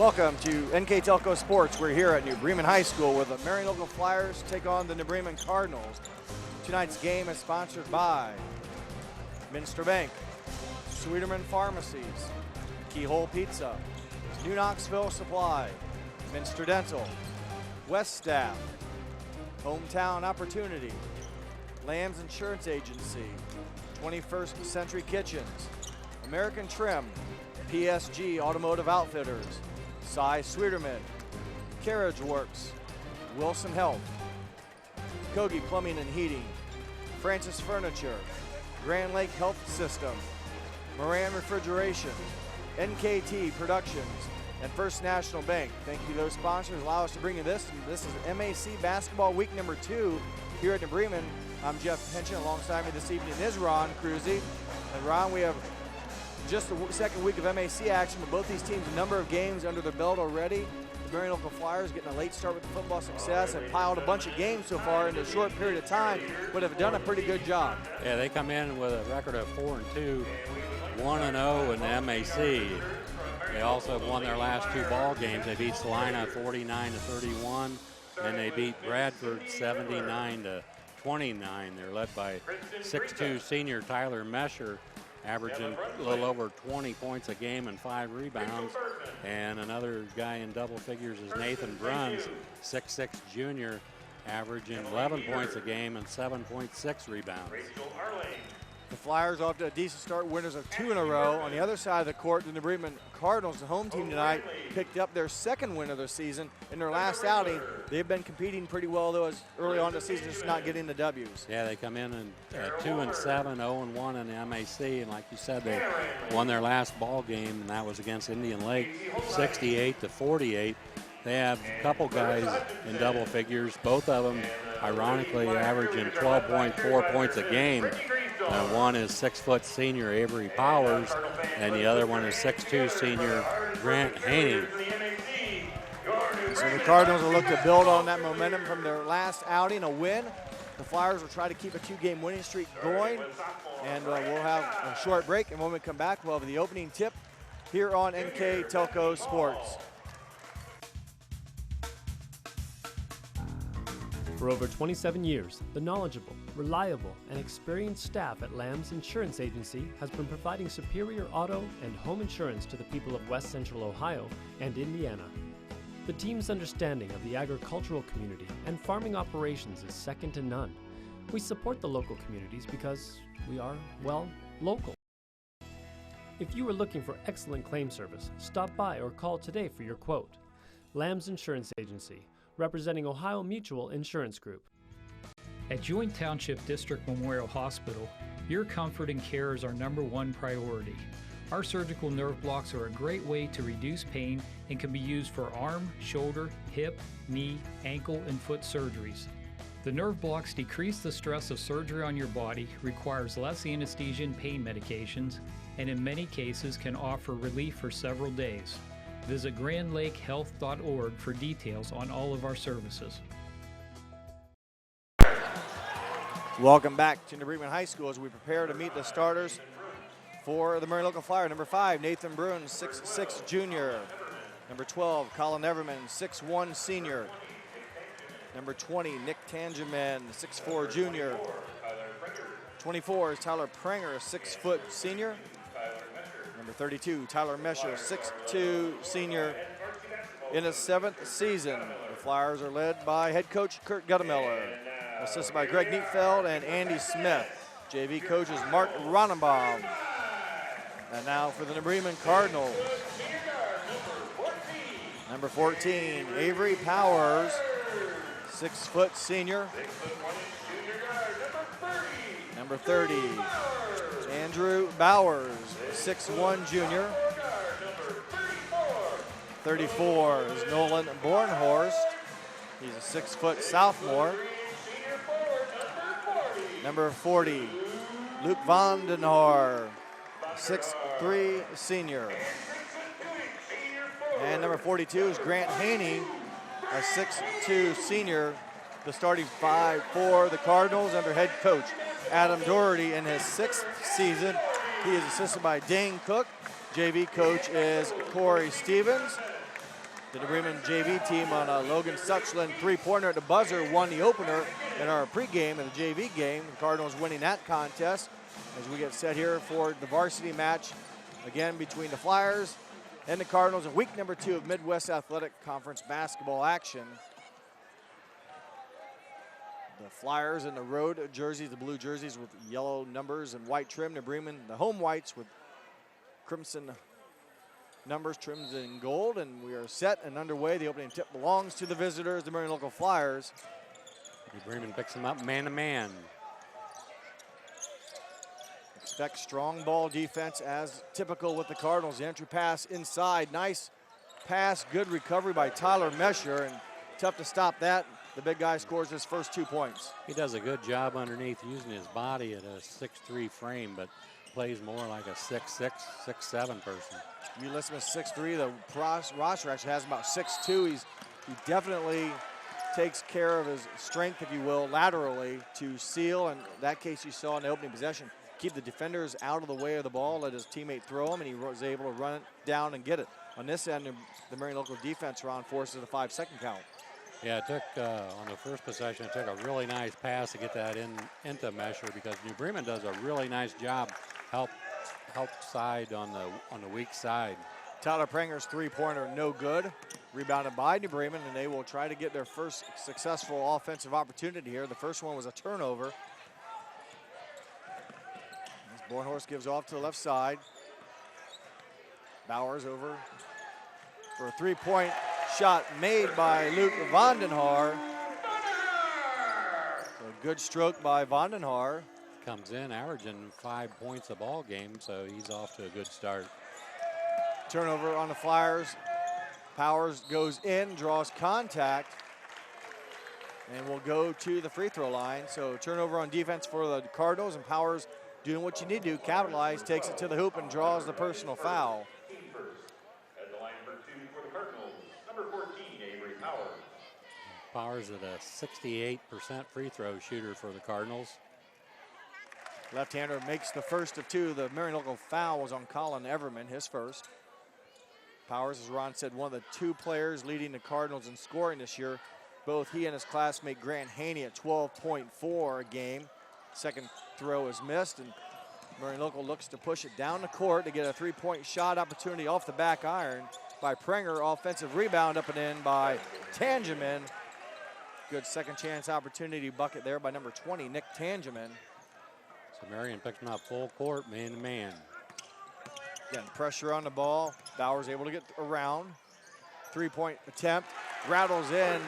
Welcome to NKTelco Sports. We're here at New Bremen High School where the Marion local Flyers take on the New Bremen Cardinals. Tonight's game is sponsored by Minster Bank, Sweeterman Pharmacies, Keyhole Pizza, New Knoxville Supply, Minster Dental, West Staff, Hometown Opportunity, Lamb's Insurance Agency, 21st Century Kitchens, American Trim, PSG Automotive Outfitters, Cy Sweeterman, Carriage Works, Wilson Health, Kogi Plumbing and Heating, Francis Furniture, Grand Lake Health System, Moran Refrigeration, NKT Productions, and First National Bank. Thank you to those sponsors allow us to bring you this. This is MAC Basketball Week number 2 here at New Bremen. I'm Jeff Pension. Alongside me this evening is Ron Cruzy. And Ron, we have just the second week of MAC action, but both these teams a number of games under their belt already. The Marion local Flyers getting a late start with the football success and piled a bunch of games so far in a short period of time, but have done a pretty good job. Yeah, they come in with a record of 4-2, 1-0 in the MAC. They also have won their last 2 ball games. They beat Salina 49-31, and they beat Bradford 79-29. They're led by 6'2" senior Tyler Mesher, averaging a little over 20 points a game and 5 rebounds. And another guy in double figures is Nathan Bruns, 6'6" junior, averaging 11 points a game and 7.6 rebounds. The Flyers off to a decent start, winners of 2 in a row. On the other side of the court, the New Bremen Cardinals, the home team tonight, picked up their second win of the season. In their last outing, they've been competing pretty well, though, as early on in the season, just not getting the W's. Yeah, they come in at 2-7, 0-1 in the MAC, and like you said, they won their last ball game, and that was against Indian Lake, 68-48. They have a couple guys in double figures, both of them ironically averaging 12.4 points a game. One is 6' senior Avery Powers, and the other one is 6'2" senior Grant Haney. So the Cardinals will look to build on that momentum from their last outing, a win. The Flyers will try to keep a 2-game winning streak going, and we'll have a short break, and when we come back, we'll have the opening tip here on NKTelco Sports. For over 27 years, the knowledgeable, reliable, and experienced staff at Lamb's Insurance Agency has been providing superior auto and home insurance to the people of West Central Ohio and Indiana. The team's understanding of the agricultural community and farming operations is second to none. We support the local communities because we are, well, local. If you are looking for excellent claim service, stop by or call today for your quote. Lamb's Insurance Agency, representing Ohio Mutual Insurance Group. At Joint Township District Memorial Hospital, your comfort and care is our #1 priority. Our surgical nerve blocks are a great way to reduce pain and can be used for arm, shoulder, hip, knee, ankle, and foot surgeries. The nerve blocks decrease the stress of surgery on your body, requires less anesthesia and pain medications, and in many cases can offer relief for several days. Visit grandlakehealth.org for details on all of our services. Welcome back to New Bremen High School as we prepare to meet the starters for the Marion local Flyer. Number 5, Nathan Bruns, 6'6" junior. Number 12, Colin Everman, 6'1" senior. Number 20, Nick Tangeman, 6'4" junior. 24 is Tyler Pranger, 6' senior. Number 32, Tyler Mesher, 6'2" senior. In his 7th season, the Flyers are led by head coach Kurt Guttemiller, assisted by Greg Neatfeld and Andy Smith. JV coach is Mark Ronenbaum. And now for the New Bremen Cardinals. Number 14, Avery Powers, 6' senior. Number 30, Andrew Bowers, 6'1" junior. 34 is Nolan Bornhorst. He's a 6' sophomore. Number 40, Luke Vandenhor, 6'3" senior. And number 42 is Grant Haney, a 6'2" senior, the starting 5 for the Cardinals under head coach Adam Doherty in his 6th season. He is assisted by Dane Cook. JV coach is Corey Stevens. The New Bremen JV team on a Logan Suchland three-pointer at the buzzer won the opener in our pregame of the JV game. The Cardinals winning that contest as we get set here for the varsity match again between the Flyers and the Cardinals in week number 2 of Midwest Athletic Conference basketball action. The Flyers in the road jerseys, the blue jerseys with yellow numbers and white trim. New Bremen, the home whites with crimson numbers trimmed in gold, and we are set and underway. The opening tip belongs to the visitors, the Marion local Flyers. New Bremen picks them up man-to-man. Expect strong ball defense as typical with the Cardinals. The entry pass inside, nice pass, good recovery by Tyler Mesher, and tough to stop that. The big guy scores his first 2 points. He does a good job underneath using his body at a 6'3" frame, but plays more like a 6'6", 6'7" person. Ulysses is 6'3". The roster actually has about 6'2". He definitely takes care of his strength, if you will, laterally to seal. In that case, you saw in the opening possession, keep the defenders out of the way of the ball, let his teammate throw him, and he was able to run it down and get it. On this end, the Marion local defense Ron forces a 5-second count. Yeah, it took, on the first possession, it took a really nice pass to get that into Mesher, because New Bremen does a really nice job help side on the weak side. Tyler Pranger's three-pointer no good. Rebounded by New Bremen, and they will try to get their first successful offensive opportunity here. The first one was a turnover. As Bornhorst gives off to the left side. Bowers over for a three-point shot made by Luke Vandenhaar. A good stroke by Vandenhaar. Comes in averaging 5 points a ball game, so he's off to a good start. Turnover on the Flyers. Powers goes in, draws contact, and will go to the free throw line. So turnover on defense for the Cardinals, and Powers doing what you need to do, capitalize, takes it to the hoop and draws the personal foul. At the line for 2 for the Cardinals, number 14, Avery Powers. Powers at a 68% free throw shooter for the Cardinals. Left-hander makes the first of 2. The Marion local foul was on Colin Everman, his first. Powers, as Ron said, one of the 2 players leading the Cardinals in scoring this year. Both he and his classmate Grant Haney at 12.4 a game. Second throw is missed, and Marion local looks to push it down the court to get a 3-point shot opportunity off the back iron by Pranger. Offensive rebound up and in by Tangeman. Good second chance opportunity bucket there by number 20, Nick Tangeman. So Marion picks him up full court, man-to-man. Again, pressure on the ball. Bowers able to get around. 3-point attempt. Rattles in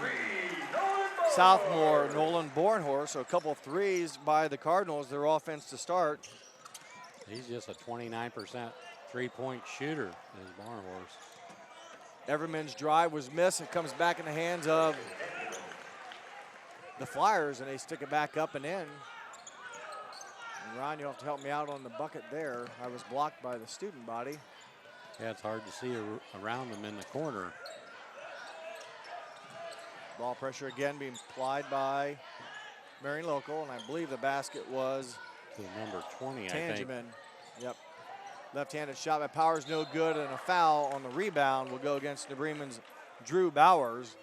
sophomore Nolan Bornhorst. So a couple of threes by the Cardinals, their offense to start. He's just a 29% three-point shooter, is Bornhorst. Everman's drive was missed. It comes back in the hands of the Flyers, and they stick it back up and in. And Ron, you'll have to help me out on the bucket there. I was blocked by the student body. Yeah, it's hard to see around them in the corner. Ball pressure again being applied by Marion local, and I believe the basket was to number 20, Tangeman. I think. Yep. Left-handed shot by Powers, no good, and a foul on the rebound will go against New Bremen's Drew Bowers.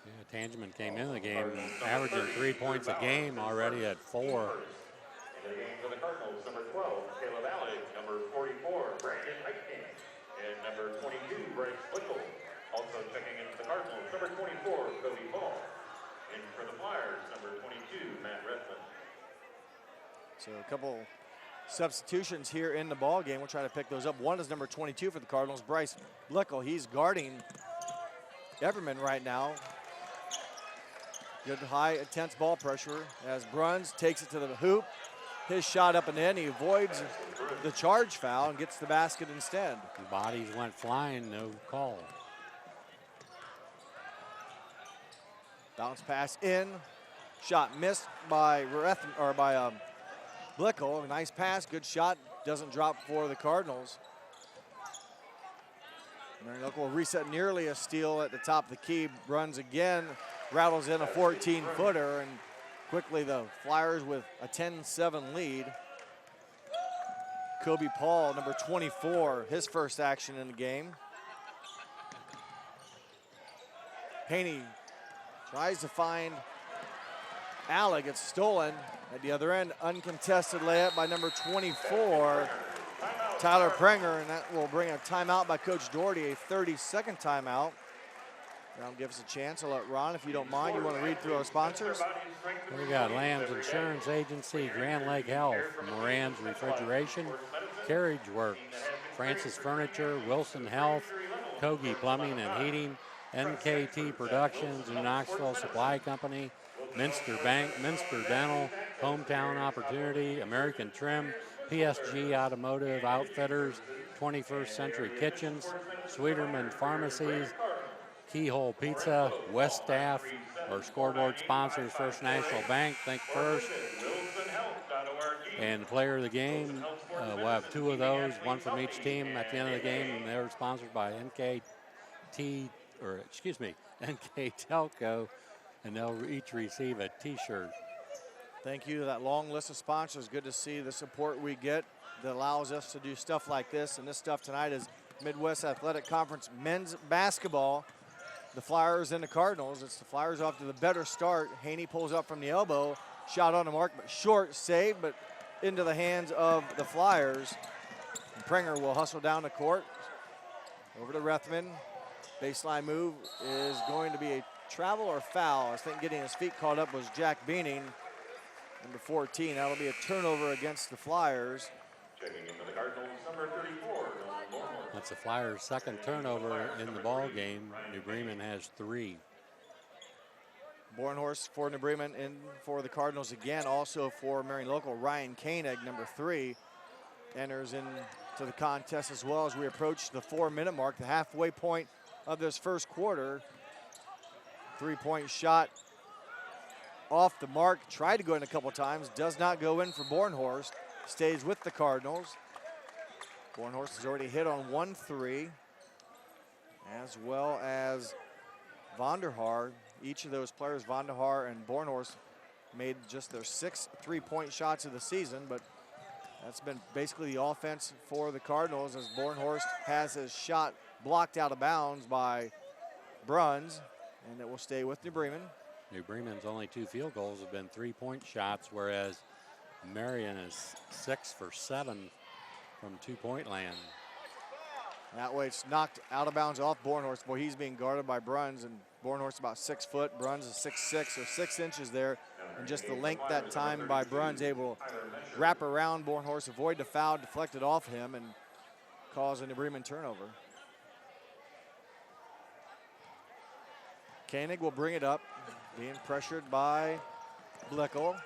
Yeah, Tangeman came in the game averaging 3 points a game already at 4. In the game for the Cardinals, number 12, Caleb Allen, number 44, Brandon Eichkamp, and number 22, Bryce Blickle. Also checking in for the Cardinals, number 24, Cody Ball. And for the Flyers, number 22, Matt Redmond. So a couple substitutions here in the ball game. We'll try to pick those up. One is number 22 for the Cardinals, Bryce Blickle. He's guarding Everman right now. Good high intense ball pressure as Bruns takes it to the hoop. His shot up and in. He avoids the charge foul and gets the basket instead. The bodies went flying, no call. Bounce pass in. Shot missed by Blickle. Nice pass, good shot. Doesn't drop for the Cardinals. Marion local will reset nearly a steal at the top of the key. Runs again, rattles in a 14-footer, and quickly the Flyers with a 10-7 lead. Jacoby Paul, number 24, his first action in the game. Haney tries to find Allen, gets stolen at the other end. Uncontested layup by number 24, Tyler Prenger, and that will bring a timeout by Coach Doherty, a 30-second timeout. Now give us a chance. I'll let Ron, if you don't mind, you want to read through our sponsors? We got Lamb's Insurance Agency, Grand Lake Health, Moran's Refrigeration, Carriage Works, Francis Furniture, Wilson Health, Kogi Plumbing and Heating, NKT Productions, New Knoxville Supply Company, Minster Bank, Minster Dental, Hometown Opportunity, American Trim, PSG Automotive Outfitters, 21st Century Kitchens, Sweeterman Pharmacies, Keyhole Pizza, West Staff, our scoreboard sponsors, First National Bank, think first. And player of the game, we'll have two of those, one from each team at the end of the game, and they're sponsored by NKTelco, and they'll each receive a t-shirt. Thank you to that long list of sponsors. Good to see the support we get that allows us to do stuff like this. And this stuff tonight is Midwest Athletic Conference men's basketball. The Flyers and the Cardinals. It's the Flyers off to the better start. Haney pulls up from the elbow. Shot on the mark, but short save, but into the hands of the Flyers. And Prenger will hustle down the court. Over to Rethman. Baseline move is going to be a travel or foul. I think getting his feet caught up was Jack Beaning, number 14. That'll be a turnover against the Flyers. Checking into the Cardinals, number 34. That's the Flyers' second turnover in the ball game. New Bremen has 3. Bornhorst for New Bremen, in for the Cardinals again. Also for Marion local, Ryan Koenig, number 3, enters into the contest as well as we approach the 4-minute mark, the halfway point of this first quarter. 3-point shot off the mark, tried to go in a couple times, does not go in for Bornhorst, stays with the Cardinals. Bornhorst has already hit on 1 3, as well as Vonderhaar. Each of those players, Vonderhaar and Bornhorst, made just their 6 3-point shots of the season, but that's been basically the offense for the Cardinals as Bornhorst has his shot blocked out of bounds by Bruns, and it will stay with New Bremen. New Bremen's only 2 field goals have been 3-point shots, whereas Marion is 6 for 7 from 2-point land. That way it's knocked out of bounds off Bornhorst. Boy, he's being guarded by Bruns, and Bornhorst about 6 foot. Bruns is 6'6", so 6 inches there. And just the length that time by Bruns, able to wrap around Bornhorst, avoid the foul, deflect it off him, and cause a New Bremen turnover. Koenig will bring it up, being pressured by Blickel.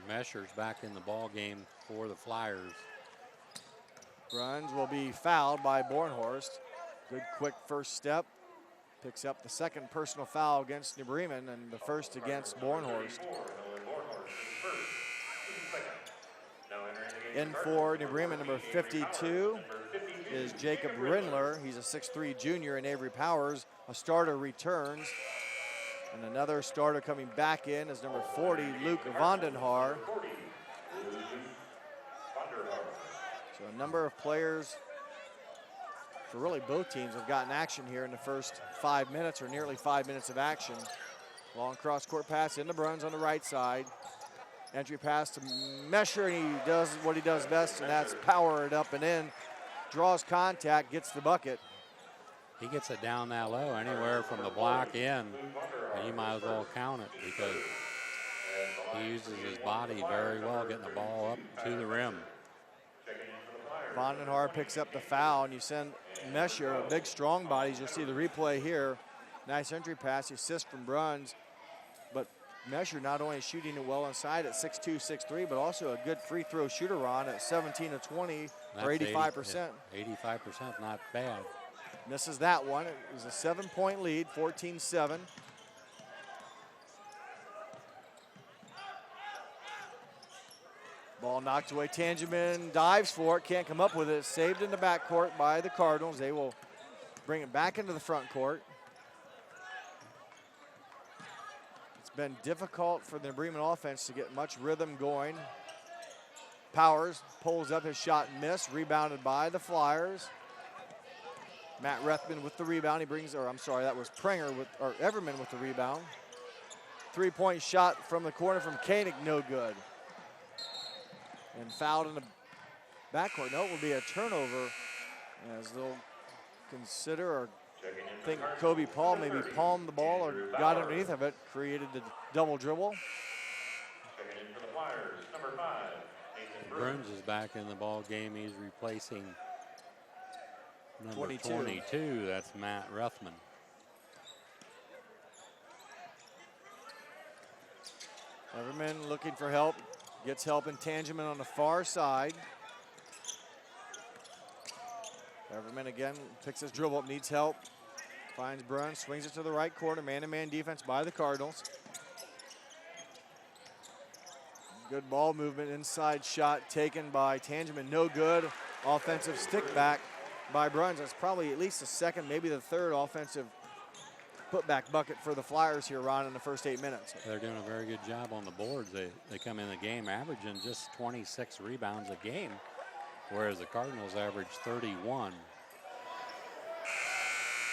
Mesher's back in the ball game for the Flyers. Bruns will be fouled by Bornhorst. Good quick first step. Picks up the second personal foul against New Bremen and the first against Bornhorst. In for New Bremen, number 52 is Jacob Rindler. He's a 6'3" junior, and Avery Powers, a starter, returns. And another starter coming back in is number 40, Luke Vondenhaar. So a number of players for really both teams have gotten action here in the first 5 minutes, or nearly 5 minutes of action. Long cross-court pass into Bruns on the right side. Entry pass to Mesher, and he does what he does best, and that's power it up and in. Draws contact, gets the bucket. He gets it down that low, anywhere from the block in, and you might as well count it because he uses his body very well, getting the ball up to the rim. Vondenhaar picks up the foul, and you send Mesher, a big, strong body. You'll see the replay here. Nice entry pass, assist from Bruns. But Mesher not only shooting it well inside at 6'2", 6'3", but also a good free throw shooter on at 17 of 20, or 85%. 85%, not bad. Misses that one. It was a 7-point lead, 14-7. Ball knocked away. Tangeman dives for it, can't come up with it. Saved in the backcourt by the Cardinals. They will bring it back into the front court. It's been difficult for the Bremen offense to get much rhythm going. Powers pulls up his shot and miss, rebounded by the Flyers. Matt Rethman with the rebound. He brings, or I'm sorry, that was Prenger with, or Everman with the rebound. 3-point shot from the corner from Koenig, no good. And fouled in the backcourt. No, it will be a turnover as they'll consider or think Kobe Paul maybe palmed the ball or got underneath of it, created the double dribble. Bruns is back in the ball game. He's replacing number 22. That's Matt Rethman. Everman looking for help. Gets help in Tangeman on the far side. Everman again picks his dribble up, needs help. Finds Bruns, swings it to the right corner. Man-to-man defense by the Cardinals. Good ball movement, inside shot taken by Tangeman, no good. Offensive stick back by Bruns. That's probably at least the second, maybe the third offensive putback bucket for the Flyers here, Ron, in the first 8 minutes. They're doing a very good job on the boards. They come in the game averaging just 26 rebounds a game, whereas the Cardinals average 31.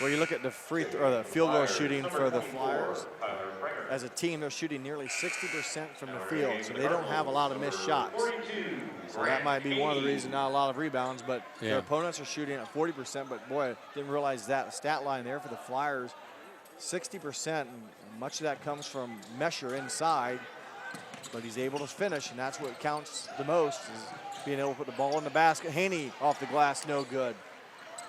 Well, you look at the the field goal shooting for the Flyers. As a team, they're shooting nearly 60% from the field, so they don't have a lot of missed shots. So that might be one of the reasons not a lot of rebounds, but their opponents are shooting at 40%, but boy, didn't realize that stat line there for the Flyers, 60%, and much of that comes from Mesher inside, but he's able to finish, and that's what counts the most, is being able to put the ball in the basket. Haney off the glass, no good.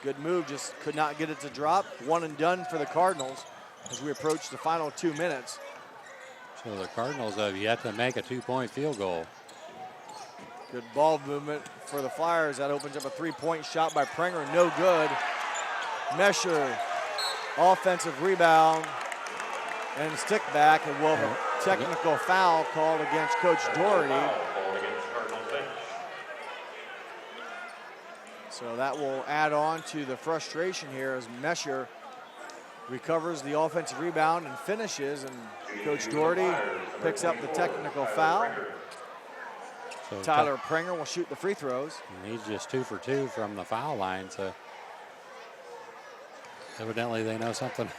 Good move, just could not get it to drop. One and done for the Cardinals as we approach the final 2 minutes. So the Cardinals have yet to make a 2-point field goal. Good ball movement for the Flyers. That opens up a 3-point shot by Prenger, no good. Mesher, offensive rebound and stick back, and we'll have a technical foul called against Coach Doherty. So that will add on to the frustration here as Mesher recovers the offensive rebound and finishes, and Coach Doherty picks up the technical foul. So Tyler Prenger will shoot the free throws. He's just 2 for 2 from the foul line, so evidently they know something.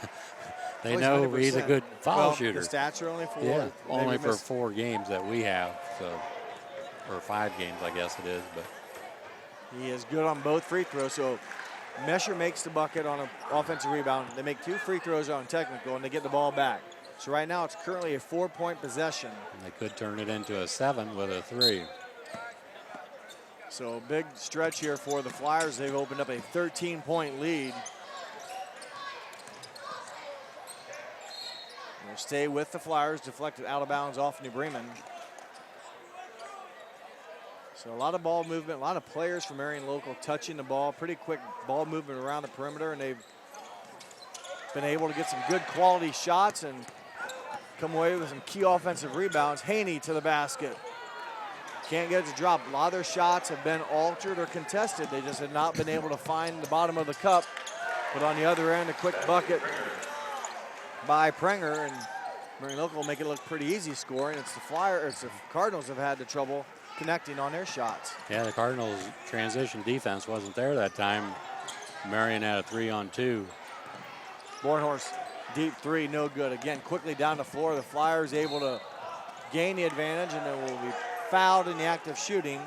They know 100%. He's a good foul shooter. The stats are only 4. Yeah, only for 4 games that we have, so, or 5 games, I guess it is, but. He is good on both free throws, so Mesher makes the bucket on an offensive rebound. They make 2 free throws on technical, and they get the ball back. So right now it's currently a 4-point possession. And they could turn it into a 7 with a 3. So big stretch here for the Flyers. They've opened up a 13-point lead. They'll stay with the Flyers, deflected out of bounds off New Bremen. So a lot of ball movement, a lot of players from Marion Local touching the ball, pretty quick ball movement around the perimeter, and they've been able to get some good quality shots and come away with some key offensive rebounds. Haney to the basket. Can't get it to drop. A lot of their shots have been altered or contested. They just have not been able to find the bottom of the cup. But on the other end, a quick bucket by Prenger, and Marion Local will make it look pretty easy scoring. It's the Cardinals have had the trouble connecting on their shots. Yeah, the Cardinals' transition defense wasn't there that time. Marion had a 3-on-2. Bornhorst, deep 3, no good. Again, quickly down the floor. The Flyers able to gain the advantage, and then will be fouled in the act of shooting.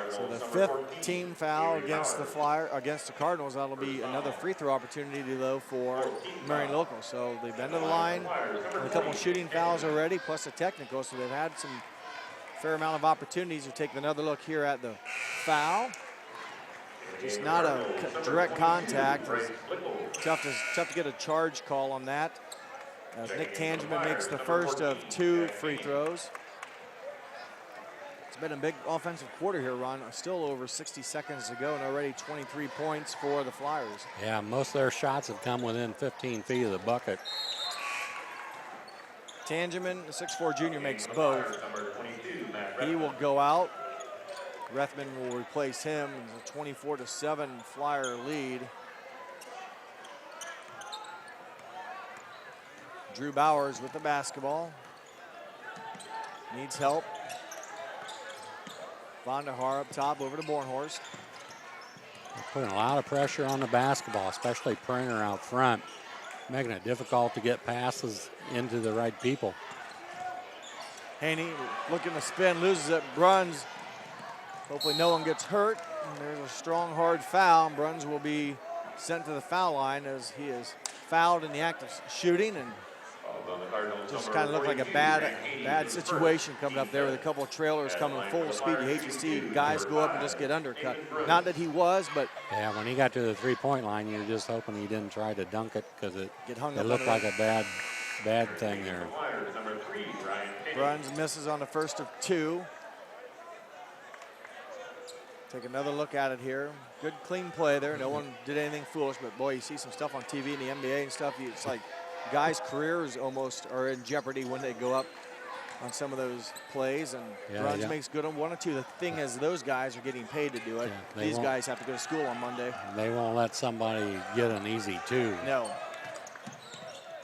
So the 5th team foul against the Cardinals. That'll be another free throw opportunity though for Marion Local. So they've been to the line, a couple shooting fouls already, plus a technical. So they've had some fair amount of opportunities. We'll take another look here at the foul. Just not a direct contact. It's tough to get a charge call on that. As Nick Tangeman makes the first of 2 free throws. It's been a big offensive quarter here, Ron. Still over 60 seconds to go, and already 23 points for the Flyers. Yeah, most of their shots have come within 15 feet of the bucket. Tangeman, the 6'4 junior, makes both. He will go out. Rethman will replace him. It's a 24-7 Flyer lead. Drew Bowers with the basketball. needs help. Von der Haar up top over to Bornhorst. Putting a lot of pressure on the basketball, especially Printer out front, making it difficult to get passes into the right people. Haney looking to spin, loses it. Bruns, hopefully no one gets hurt. And there's a strong, hard foul. Bruns will be sent to the foul line as he is fouled in the act of shooting, and just kind of looked like a bad situation coming up there with a couple of trailers coming full speed. You hate to see guys go up and just get undercut. Not that he was, but yeah, when he got to the three-point line, you were just hoping he didn't try to dunk it because it looked like a bad thing there. Bruns misses on the first of two. Take another look at it here. Good, clean play there. No one did anything foolish, but boy, you see some stuff on TV in the NBA and stuff. It's like guys' careers almost are in jeopardy when they go up on some of those plays, and Bruns makes good on one or two. The thing is, those guys are getting paid to do it. Yeah, these guys have to go to school on Monday. They won't let somebody get an easy two. No.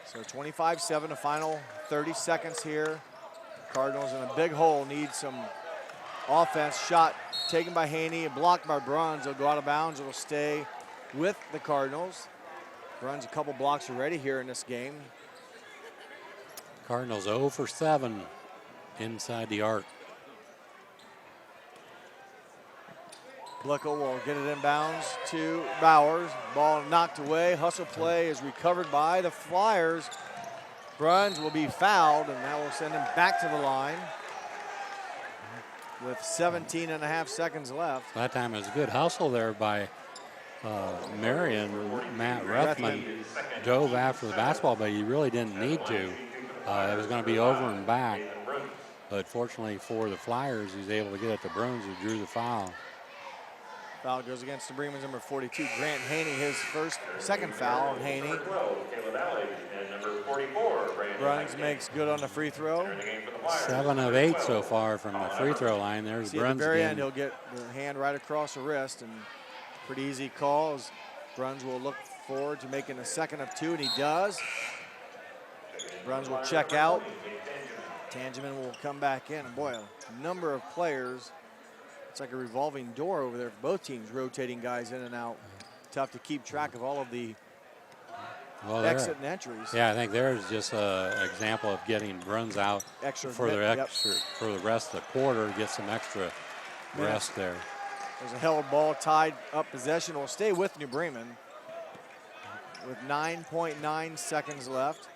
So 25-7, the final 30 seconds here. Cardinals in a big hole, need some offense. Shot taken by Haney and blocked by Bruns. It'll go out of bounds. It'll stay with the Cardinals. Bruns a couple blocks already here in this game. Cardinals 0 for 7 inside the arc. Blickel will get it inbounds to Bowers. Ball knocked away. Hustle play is recovered by the Flyers. Bruns will be fouled, and that will send him back to the line with 17 and a half seconds left. That time it was a good hustle there by Marion. Matt Ruthman dove after the basketball, but he really didn't need to. It was going to be over and back. But fortunately for the Flyers, he's able to get it to Bruns, who drew the foul. Foul goes against the Bremen's number 42, Grant Haney, his second foul on Haney. Bruns makes good on the free throw. 7 of 8 so far from the free throw line. There's Bruns. At the very again. end, he'll get the hand right across the wrist, and pretty easy call as Bruns will look forward to making a second of 2, and he does. Bruns will check out. Tangeman will come back in, and boy, a number of players. It's like a revolving door over there for both teams, rotating guys in and out. Tough to keep track of all of the exit and entries. Yeah, I think there's just an example of getting Bruns out for the rest of the quarter, get some extra rest there. There's a held ball, tied up possession. Will stay with New Bremen with 9.9 seconds left.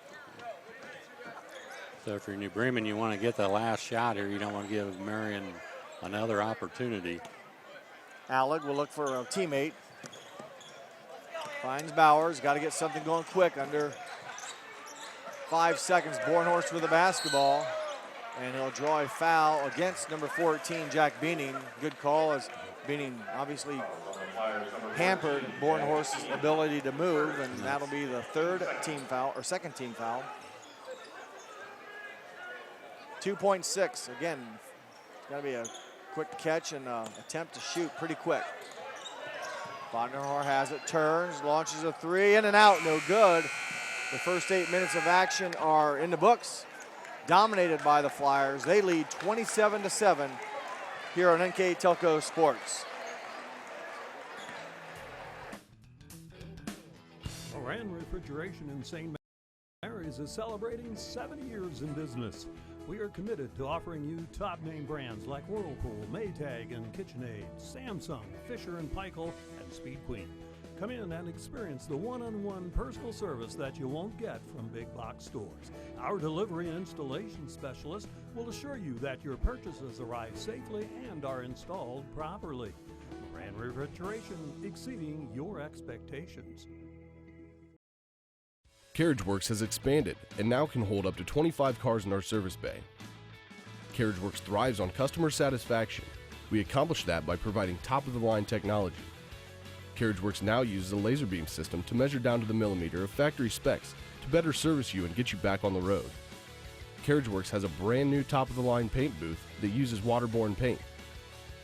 So for New Bremen, you want to get the last shot here. You don't want to give Marion another opportunity. Alec will look for a teammate. Finds Bowers, got to get something going quick, under 5 seconds. Bornhorst with the basketball, and he'll draw a foul against number 14, Jack Beaning. Good call, as Beaning obviously hampered Bornhorst's ability to move, and that'll be the second team foul. 2.6, again, it's got to be a quick catch and attempt to shoot pretty quick. Von der Haar has it, turns, launches a three, in and out, no good. The first 8 minutes of action are in the books, dominated by the Flyers. They lead 27-7 here on NKTelco Sports. Moran Refrigeration in St. Mary's is celebrating 70 years in business. We are committed to offering you top name brands like Whirlpool, Maytag, and KitchenAid, Samsung, Fisher & Paykel, and Speed Queen. Come in and experience the one-on-one personal service that you won't get from big box stores. Our delivery and installation specialist will assure you that your purchases arrive safely and are installed properly. Moran Refrigeration, exceeding your expectations. CarriageWorks has expanded and now can hold up to 25 cars in our service bay. CarriageWorks thrives on customer satisfaction. We accomplish that by providing top-of-the-line technology. CarriageWorks now uses a laser beam system to measure down to the millimeter of factory specs to better service you and get you back on the road. CarriageWorks has a brand new top-of-the-line paint booth that uses waterborne paint.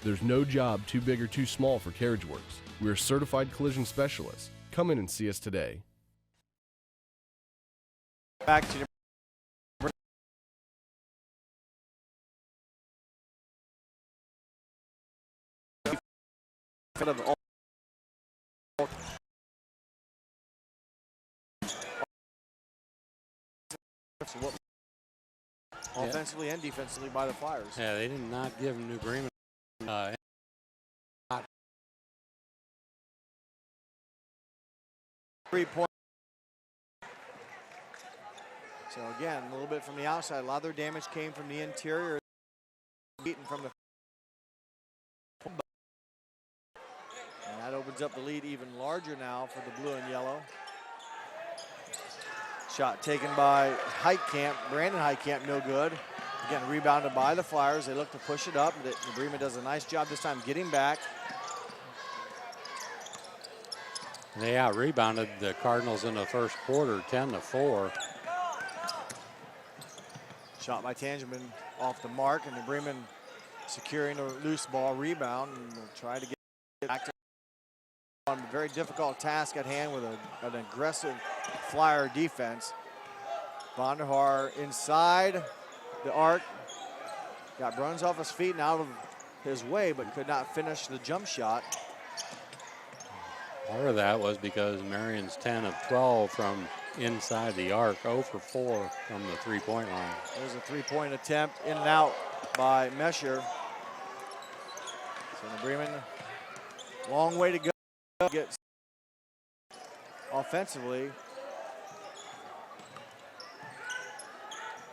There's no job too big or too small for CarriageWorks. We're certified collision specialists. Come in and see us today. Back to of all offensively and defensively by the Flyers. Yeah, they did not give New Bremen 3-point. So again, a little bit from the outside. A lot of their damage came from the interior. Beaten from the. And that opens up the lead even larger now for the blue and yellow. Shot taken by Heitkamp. Brandon Heitkamp, no good. Again, rebounded by the Flyers. They look to push it up. New Bremen does a nice job this time getting back. They out-rebounded the Cardinals in the first quarter, 10-4. Shot by Tangeman off the mark, and New Bremen securing a loose ball rebound and will try to get back to a very difficult task at hand with an aggressive Flyer defense. Van der Haar inside the arc. Got Bruns off his feet and out of his way, but could not finish the jump shot. Part of that was because Marion's 10 of 12 from inside the arc, 0 for 4 from the three-point line. There's a three-point attempt in and out by Mesher. So New Bremen, long way to go to get offensively.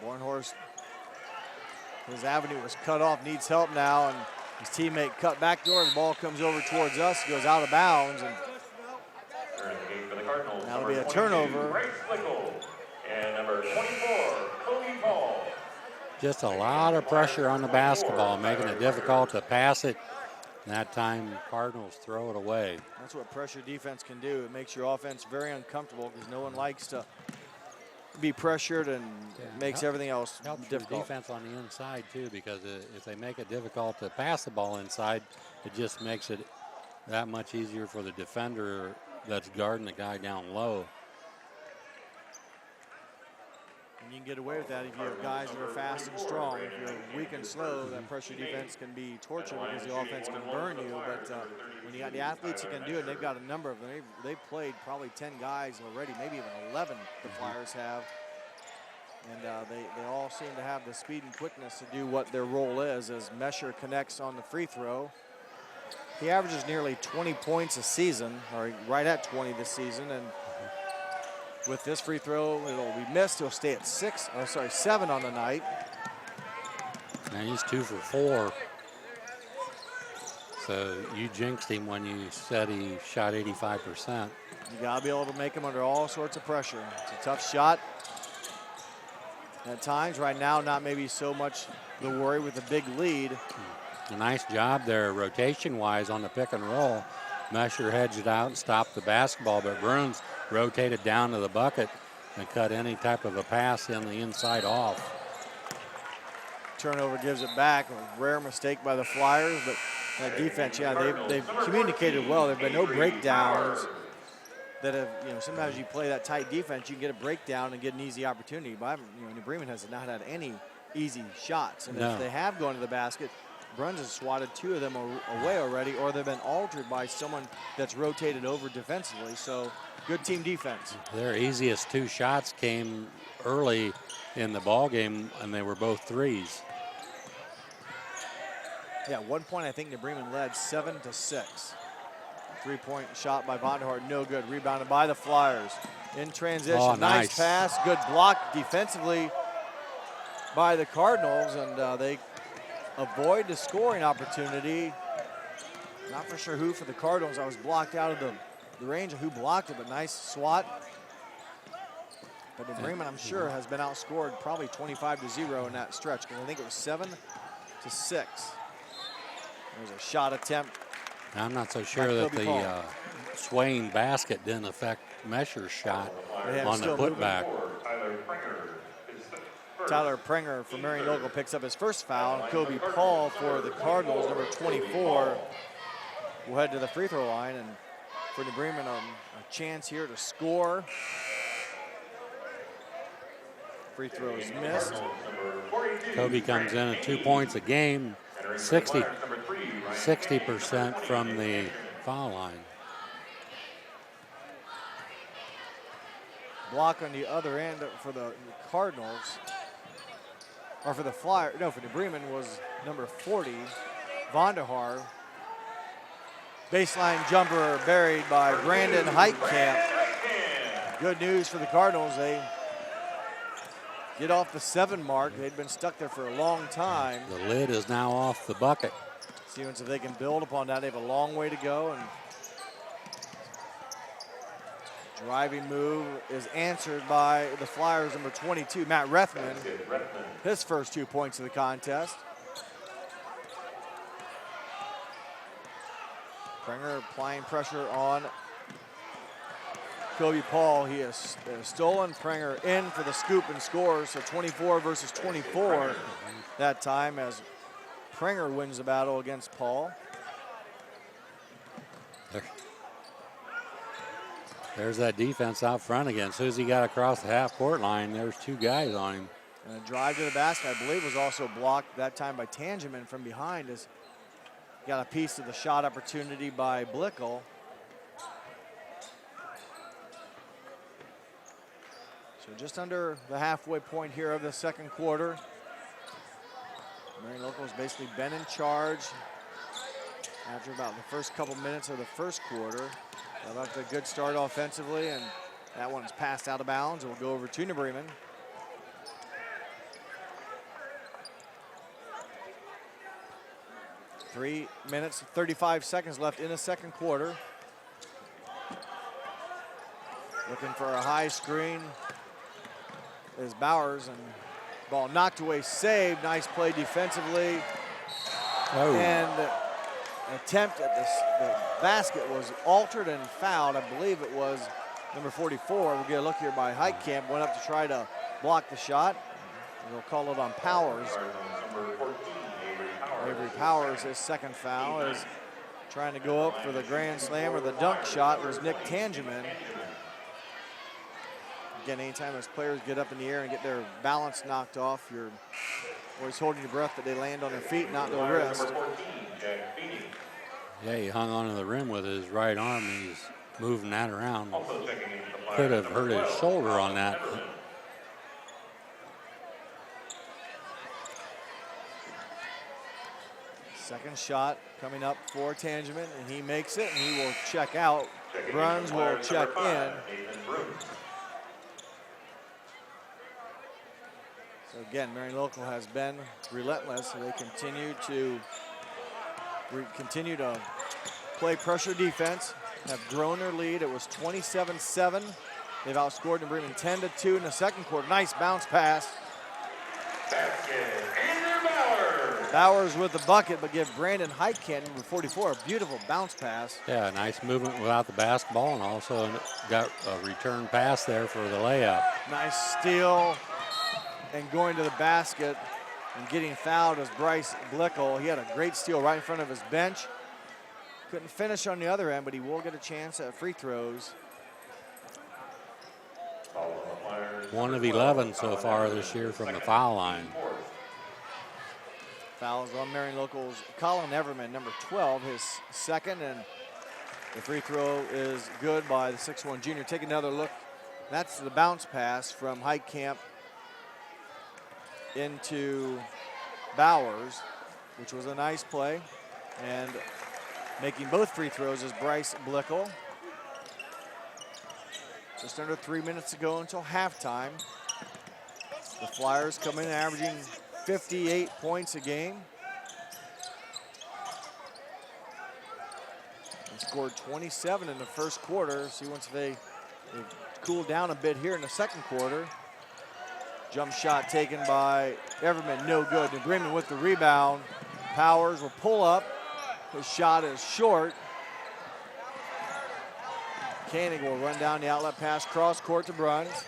Bornhorst, his avenue was cut off, needs help now, and his teammate cut backdoor. The ball comes over towards us, goes out of bounds, and that'll be a turnover. And number 24, Cody Paul. Just a lot of pressure on the basketball, making it difficult to pass it. And that time, Cardinals throw it away. That's what pressure defense can do. It makes your offense very uncomfortable because no one likes to be pressured, and makes everything else Helps difficult. your defense on the inside, too, because if they make it difficult to pass the ball inside, it just makes it that much easier for the defender that's guarding the guy down low. And you can get away with that if you have guys that are fast and strong. If you're weak and slow, that pressure defense can be torture because the offense can burn you. But when you got the athletes who can do it, they've got a number of them. They've played probably 10 guys already, maybe even 11 the Flyers have. And they all seem to have the speed and quickness to do what their role is as Mesher connects on the free throw. He averages nearly 20 points a season, or right at 20 this season. And with this free throw, it'll be missed. He'll stay at 7 on the night. And he's 2 for 4. So you jinxed him when you said he shot 85%. You gotta be able to make him under all sorts of pressure. It's a tough shot at times. Right now, not maybe so much the worry with a big lead. A nice job there rotation-wise on the pick and roll. Mesher hedged it out and stopped the basketball, but Bruns rotated down to the bucket and cut any type of a pass in the inside off. Turnover gives it back. A rare mistake by the Flyers, but that defense, they've communicated well. There have been no breakdowns that have, sometimes you play that tight defense, you can get a breakdown and get an easy opportunity. But New Bremen has not had any easy shots. And if they have gone to the basket, Bruns has swatted 2 of them away already, or they've been altered by someone that's rotated over defensively. So good team defense. Their easiest 2 shots came early in the ball game, and they were both threes. Yeah, 1 point I think New Bremen led 7-6. 3-point shot by Van der Haar, no good. Rebounded by the Flyers. In transition, Oh, nice pass, good block defensively by the Cardinals, and they avoid the scoring opportunity. Not for sure who for the Cardinals. I was blocked out of the range of who blocked it, but nice swat. But New Bremen, I'm sure, has been outscored probably 25-0 in that stretch, because I think it was 7-6. There's a shot attempt. I'm not so sure that the swaying basket didn't affect Mesher's shot on the putback. Tyler Prenger for Marion Local picks up his first foul. Kobe Paul for the Cardinals, number 24, will head to the free throw line. And for New Bremen, a chance here to score. Free throw is missed. Kobe comes in at 2 points a game, 60% from the foul line. Block on the other end for the Cardinals, or for the Flyer, no, for New Bremen was number 40, Vonderhaar. Baseline jumper buried by Brandon Heitkamp. Good news for the Cardinals. They get off the 7 mark. They'd been stuck there for a long time. The lid is now off the bucket. See if they can build upon that. They have a long way to go. And driving move is answered by the Flyers' number 22, Matt Rethman. His first 2 points of the contest. Prenger applying pressure on Kobe Paul. He has stolen. Prenger in for the scoop and scores. So 24 versus 24 that time as Prenger wins the battle against Paul. There's that defense out front again. As soon as he got across the half-court line, there's 2 guys on him. And a drive to the basket, I believe, was also blocked that time by Tangeman from behind. As got a piece of the shot opportunity by Blickel. So just under the halfway point here of the second quarter. Marion Local's basically been in charge after about the first couple minutes of the first quarter. Got off to a good start offensively, and that one's passed out of bounds. It will go over to New Bremen. Three minutes, 35 seconds left in the second quarter. Looking for a high screen is Bowers, and ball knocked away, saved. Nice play defensively. Oh. And attempt at the basket was altered and fouled. I believe it was number 44. We'll get a look here by Heitkamp. Went up to try to block the shot. And they'll call it on Powers. Avery Powers, his second foul, is trying to go up for the grand slam or the dunk shot was Nick Tangeman. Again, anytime those players get up in the air and get their balance knocked off, you're always holding your breath that they land on their feet, not their wrist. Yeah, he hung onto the rim with his right arm. He's moving that around. Could have hurt his shoulder on that. Second shot coming up for Tangeman, and he makes it, and he will check out. Bruns will check in. So again, Marion Local has been relentless. So they continue to play pressure defense, have grown their lead. It was 27-7. They've outscored New Bremen 10-2 in the second quarter. Nice bounce pass. Bowers with the bucket, but give Brandon Heitkamp, number 44, a beautiful bounce pass. Yeah, nice movement without the basketball, and also got a return pass there for the layup. Nice steal, and going to the basket and getting fouled is Bryce Blickel. He had a great steal right in front of his bench. Couldn't finish on the other end, but he will get a chance at free throws. 1 of 11 so far this year from the foul line. Fouls on Marion Local's Colin Everman, number 12, his second, and the free throw is good by the 6'1" junior. Take another look. That's the bounce pass from Heitkamp into Bowers, which was a nice play. And making both free throws is Bryce Blickel. Just under 3 minutes to go until halftime. The Flyers come in averaging 58 points a game. They scored 27 in the first quarter. See, once they cooled down a bit here in the second quarter. Jump shot taken by Everman, no good. New Bremen with the rebound. Powers will pull up. His shot is short. Koenig will run down the outlet pass, cross court to Bruns.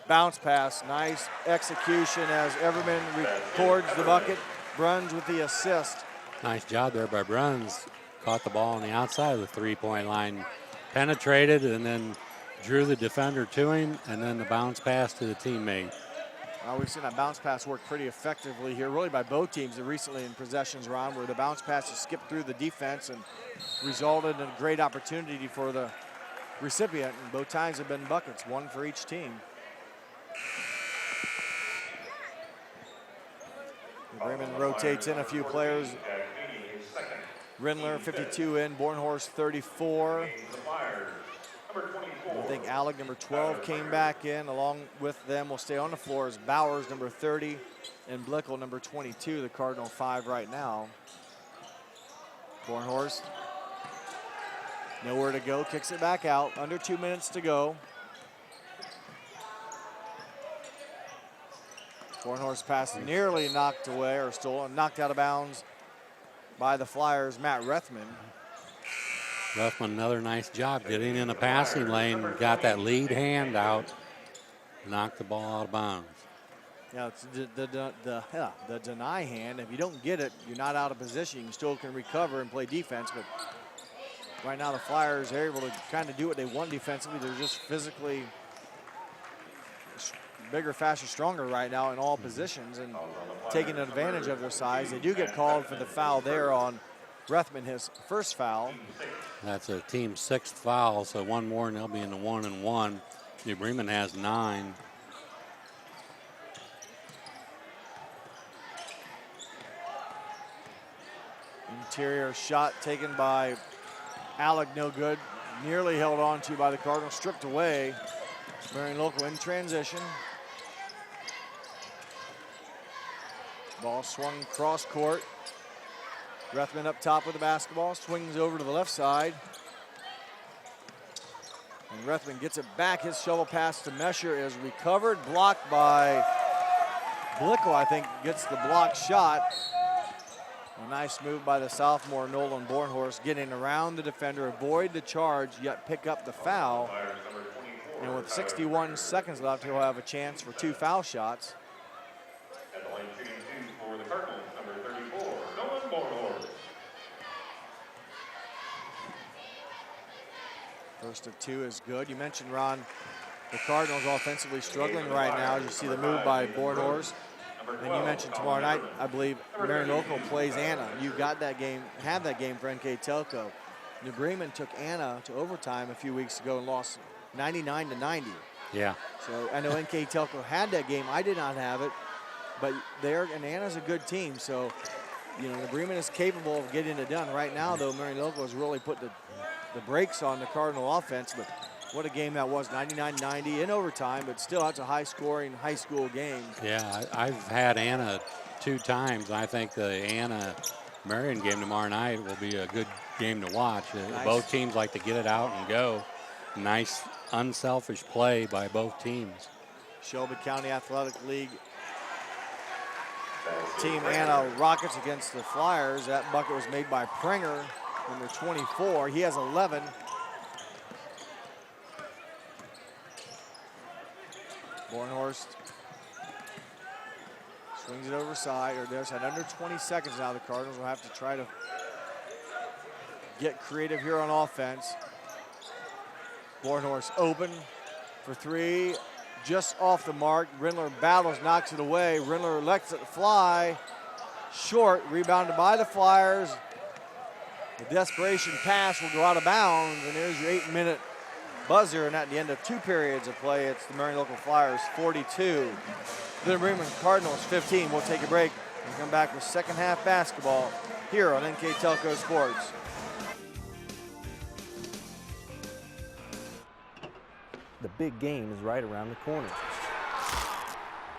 Bounce pass, nice execution as Everman records the bucket. Bruns with the assist. Nice job there by Bruns. Caught the ball on the outside of the three-point line. Penetrated and then drew the defender to him, and then the bounce pass to the teammate. We've seen that bounce pass work pretty effectively here, really by both teams recently in possessions round, where the bounce pass has skipped through the defense and resulted in a great opportunity for the recipient, and both times have been buckets, one for each team. Bremen rotates in a few players. Rindler, 52 in, Bornhorst, 34. I think Alec, number 12, came back in. Along with them will stay on the floor as Bowers, number 30, and Blickel, number 22, the Cardinal 5 right now. Bornhorst, nowhere to go, kicks it back out. Under 2 minutes to go. Bornhorst pass nearly knocked away or stolen, knocked out of bounds by the Flyers' Matt Rethman. Rethman, another nice job getting in the passing lane, got that lead hand out, knocked the ball out of bounds. Yeah, it's the deny hand. If you don't get it, you're not out of position. You still can recover and play defense, but right now the Flyers are able to kind of do what they want defensively. They're just physically bigger, faster, stronger right now in all positions and taking advantage of their size. They do get called for the foul there on Rethman, his first foul. That's a team 6th foul, so one more and they'll be in the 1-and-1. New Bremen has 9. Interior shot taken by Alec, no good. Nearly held on to by the Cardinals, stripped away. Marion Local in transition. Ball swung cross court. Rethman up top with the basketball, swings over to the left side. And Rethman gets it back. His shovel pass to Mesher is recovered, blocked by Blickel, I think, gets the block shot. A nice move by the sophomore Nolan Bornhorst, getting around the defender, avoid the charge, yet pick up the foul. And with 61 seconds left, he'll have a chance for 2 foul shots. At the line shooting 2 for the Cardinals, number 34, Nolan Bornhorst. First of 2 is good. You mentioned, Ron, the Cardinals offensively struggling right now. You see the move by Bornhorst. And you mentioned tomorrow night, I believe, Marion Local plays Anna. You got that game, have that game for NKTelco. New Bremen took Anna to overtime a few weeks ago and lost 99-90. Yeah. So I know NKTelco had that game. I did not have it, but and Anna's a good team. So, you know, New Bremen is capable of getting it done. Right now, though, Marion Local has really put the brakes on the Cardinal offense. But what a game that was, 99-90 in overtime, but still that's a high-scoring high school game. Yeah, I've had Anna 2 times. I think the Anna-Marion game tomorrow night will be a good game to watch. Nice. Both teams like to get it out and go. Nice, unselfish play by both teams. Shelby County Athletic League Team Anna Rockets against the Flyers. That bucket was made by Prenger, number 24. He has 11. Bornhorst swings it over side, or there's had under 20 seconds now. The Cardinals will have to try to get creative here on offense. Bornhorst open for 3, just off the mark. Rindler battles, knocks it away. Rindler lets it fly, short, rebounded by the Flyers. The desperation pass will go out of bounds, and there's your 8-minute buzzer, and at the end of 2 periods of play, it's the Marion Local Flyers 42. The Bremen Cardinals 15. We'll take a break and come back with second half basketball here on NKTelco Sports. The big game is right around the corner.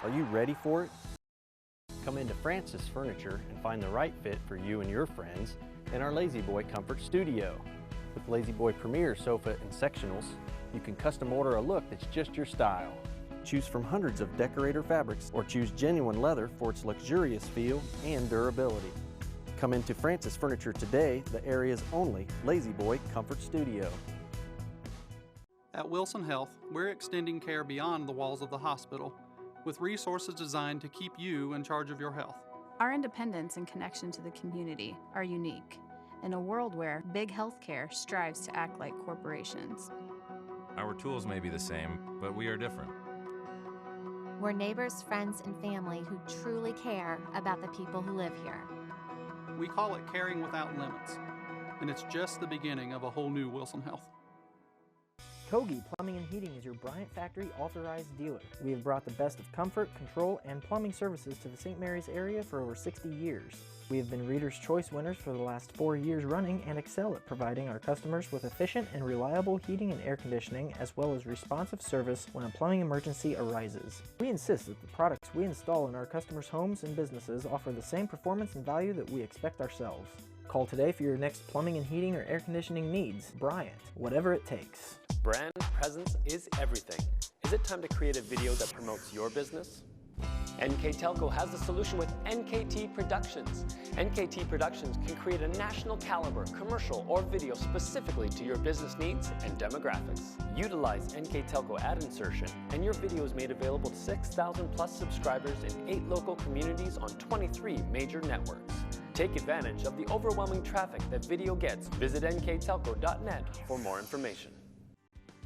Are you ready for it? Come into Francis Furniture and find the right fit for you and your friends in our Lazy Boy Comfort Studio. With Lazy Boy Premier sofa and sectionals, you can custom order a look that's just your style. Choose from hundreds of decorator fabrics or choose genuine leather for its luxurious feel and durability. Come into Francis Furniture today, the area's only Lazy Boy Comfort Studio. At Wilson Health, we're extending care beyond the walls of the hospital, with resources designed to keep you in charge of your health. Our independence and connection to the community are unique in a world where big healthcare strives to act like corporations. Our tools may be the same, but we are different. We're neighbors, friends, and family who truly care about the people who live here. We call it caring without limits, and it's just the beginning of a whole new Wilson Health. Kogi Plumbing and Heating is your Bryant Factory authorized dealer. We have brought the best of comfort, control, and plumbing services to the St. Mary's area for over 60 years. We have been Reader's Choice winners for the last 4 years running and excel at providing our customers with efficient and reliable heating and air conditioning, as well as responsive service when a plumbing emergency arises. We insist that the products we install in our customers' homes and businesses offer the same performance and value that we expect ourselves. Call today for your next plumbing and heating or air conditioning needs. Bryant, whatever it takes. Brand presence is everything. Is it time to create a video that promotes your business? NKTelco has the solution with NKT Productions. NKT Productions can create a national caliber commercial or video specifically to your business needs and demographics. Utilize NKTelco ad insertion and your video is made available to 6,000 plus subscribers in 8 local communities on 23 major networks. Take advantage of the overwhelming traffic that video gets. Visit nktelco.net for more information.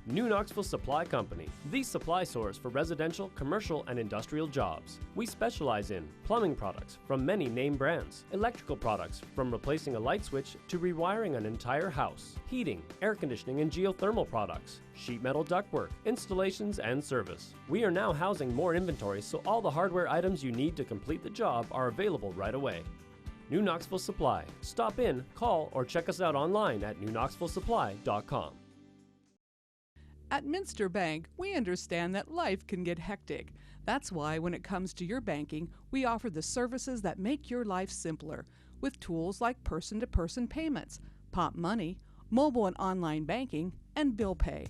New Knoxville Supply Company, the supply source for residential, commercial, and industrial jobs. We specialize in plumbing products from many name brands, electrical products from replacing a light switch to rewiring an entire house, heating, air conditioning, and geothermal products, sheet metal ductwork, installations, and service. We are now housing more inventory, so all the hardware items you need to complete the job are available right away. New Knoxville Supply. Stop in, call, or check us out online at newknoxvillesupply.com. At Minster Bank, we understand that life can get hectic. That's why when it comes to your banking, we offer the services that make your life simpler with tools like person-to-person payments, Pop Money, mobile and online banking, and bill pay.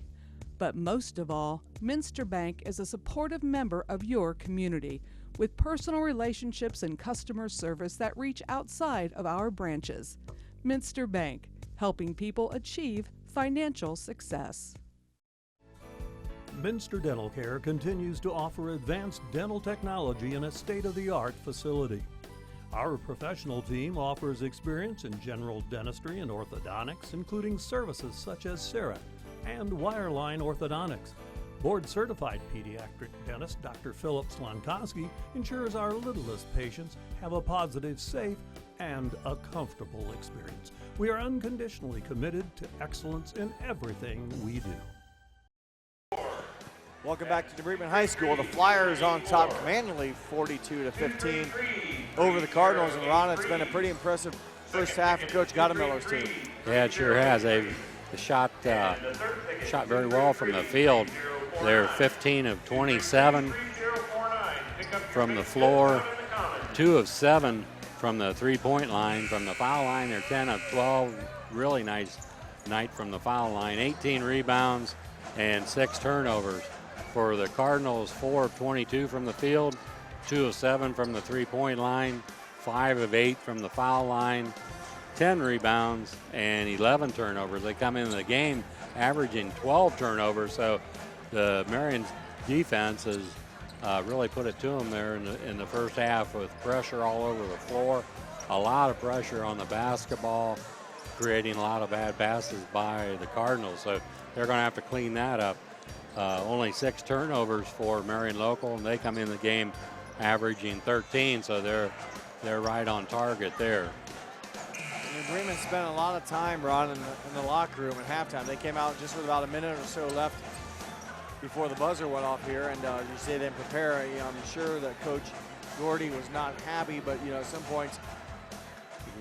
But most of all, Minster Bank is a supportive member of your community with personal relationships and customer service that reach outside of our branches. Minster Bank, helping people achieve financial success. Minster Dental Care continues to offer advanced dental technology in a state-of-the-art facility. Our professional team offers experience in general dentistry and orthodontics, including services such as CERA and wireline orthodontics. Board-certified pediatric dentist Dr. Philip Slankowski ensures our littlest patients have a positive, safe, and a comfortable experience. We are unconditionally committed to excellence in everything we do. Welcome back to Bremen High School. The Flyers on top commandingly 42-15 over the Cardinals. And Ron, it's been a pretty impressive first half for Coach Gottemiller's team. Yeah, it sure has. They shot very well from the field. They're 15 of 27 from the floor, 2 of 7 from the three-point line. From the foul line, they're 10 of 12. Really nice night from the foul line. 18 rebounds and 6 turnovers. For the Cardinals, 4 of 22 from the field, 2 of 7 from the three-point line, 5 of 8 from the foul line, 10 rebounds, and 11 turnovers. They come into the game averaging 12 turnovers, so the Marion's defense has really put it to them there in the first half with pressure all over the floor, a lot of pressure on the basketball, creating a lot of bad passes by the Cardinals. So they're going to have to clean that up. Only 6 turnovers for Marion Local, and they come in the game averaging 13, so they're right on target there. Bremen spent a lot of time, Ron, in the locker room at halftime. They came out just with about a minute or so left before the buzzer went off here, and you say they prepare. I'm sure that Coach Gordy was not happy, but at some points,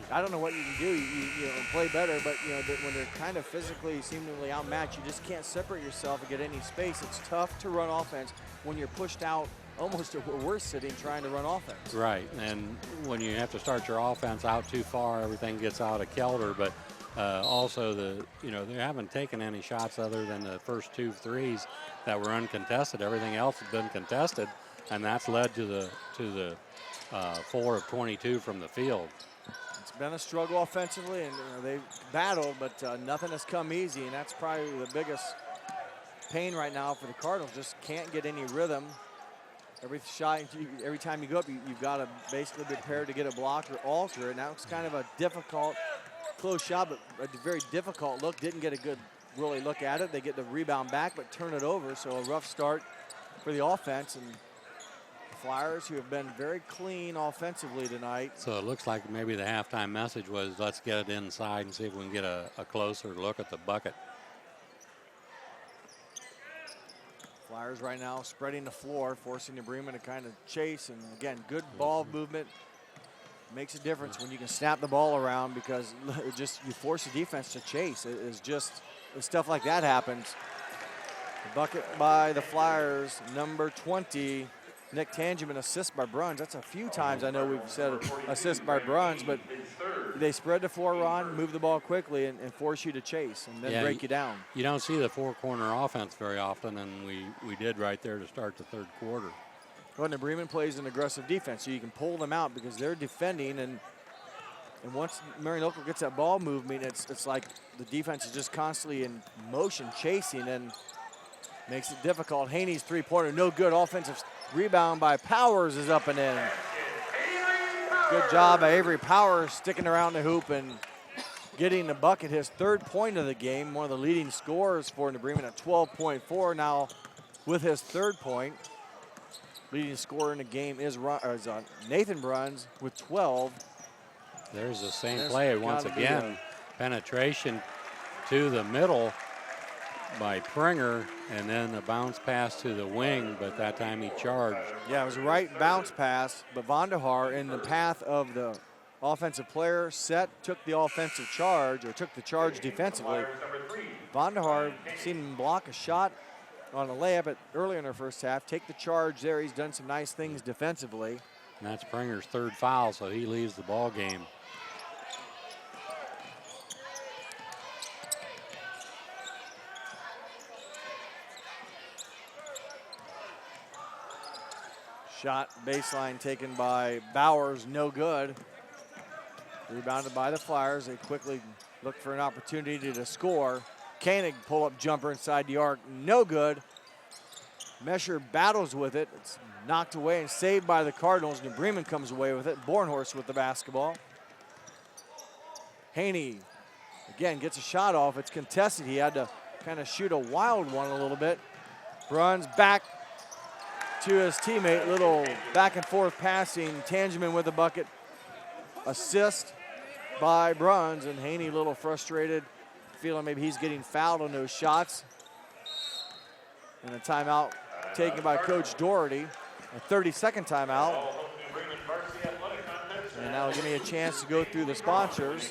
I don't know what you can do. You play better, but when they're kind of physically, seemingly outmatched, you just can't separate yourself and get any space. It's tough to run offense when you're pushed out almost to where we're sitting trying to run offense. Right, and when you have to start your offense out too far, everything gets out of kilter. But also they haven't taken any shots other than the first 2 threes that were uncontested. Everything else has been contested, and that's led to the 4 of 22 from the field. It's been a struggle offensively, and they've battled, but nothing has come easy, and that's probably the biggest pain right now for the Cardinals. Just can't get any rhythm. Every shot, every time you go up, you've got to basically be prepared to get a block or alter it. Now it's kind of a difficult, close shot, but a very difficult look. Didn't get a good, really look at it. They get the rebound back, but turn it over. So a rough start for the offense, and Flyers, who have been very clean offensively tonight. So it looks like maybe the halftime message was, let's get it inside and see if we can get a closer look at the bucket. Flyers right now spreading the floor, forcing the Bremen to kind of chase. And again, good ball movement. Makes a difference when you can snap the ball around, because it just, you force the defense to chase. It's just, stuff like that happens. The bucket by the Flyers, number 20, Nick Tangeman, assist by Bruns. That's a few times I know we've said assist by Bruns, but they spread the floor, Ron, move the ball quickly, and force you to chase and then break you down. You don't see the four-corner offense very often, and we did right there to start the third quarter. Well, the Bremen plays an aggressive defense, so you can pull them out because they're defending, and once Marion gets that ball movement, it's like the defense is just constantly in motion, chasing, and makes it difficult. Haney's three-pointer, no good. Offensive rebound by Powers is up and in. Good job by Avery Powers sticking around the hoop and getting the bucket, his third point of the game, one of the leading scorers for New Bremen at 12.4 now with his third point. Leading scorer in the game is Nathan Bruns with 12. There's the same play once again. Penetration to the middle by Pringer, and then a bounce pass to the wing, but that time he charged. Yeah, it was a right bounce pass, but Vandehar in the path of the offensive player took the offensive charge, or took the charge defensively. Vandehar seen him block a shot on a layup earlier in our first half. Take the charge there. He's done some nice things defensively. And that's Pringer's third foul, so he leaves the ball game. Shot baseline taken by Bowers, no good. Rebounded by the Flyers. They quickly look for an opportunity to score. Koenig pull-up jumper inside the arc, no good. Mesher battles with it. It's knocked away and saved by the Cardinals. New Bremen comes away with it. Bornhorst with the basketball. Haney, again, gets a shot off. It's contested. He had to kind of shoot a wild one a little bit. Bruns back to his teammate. Little back and forth passing. Tangeman with the bucket. Assist by Bruns, and Haney a little frustrated, feeling maybe he's getting fouled on those shots. And a timeout taken by Coach Doherty, a 30-second timeout. And now give me a chance to go through the sponsors.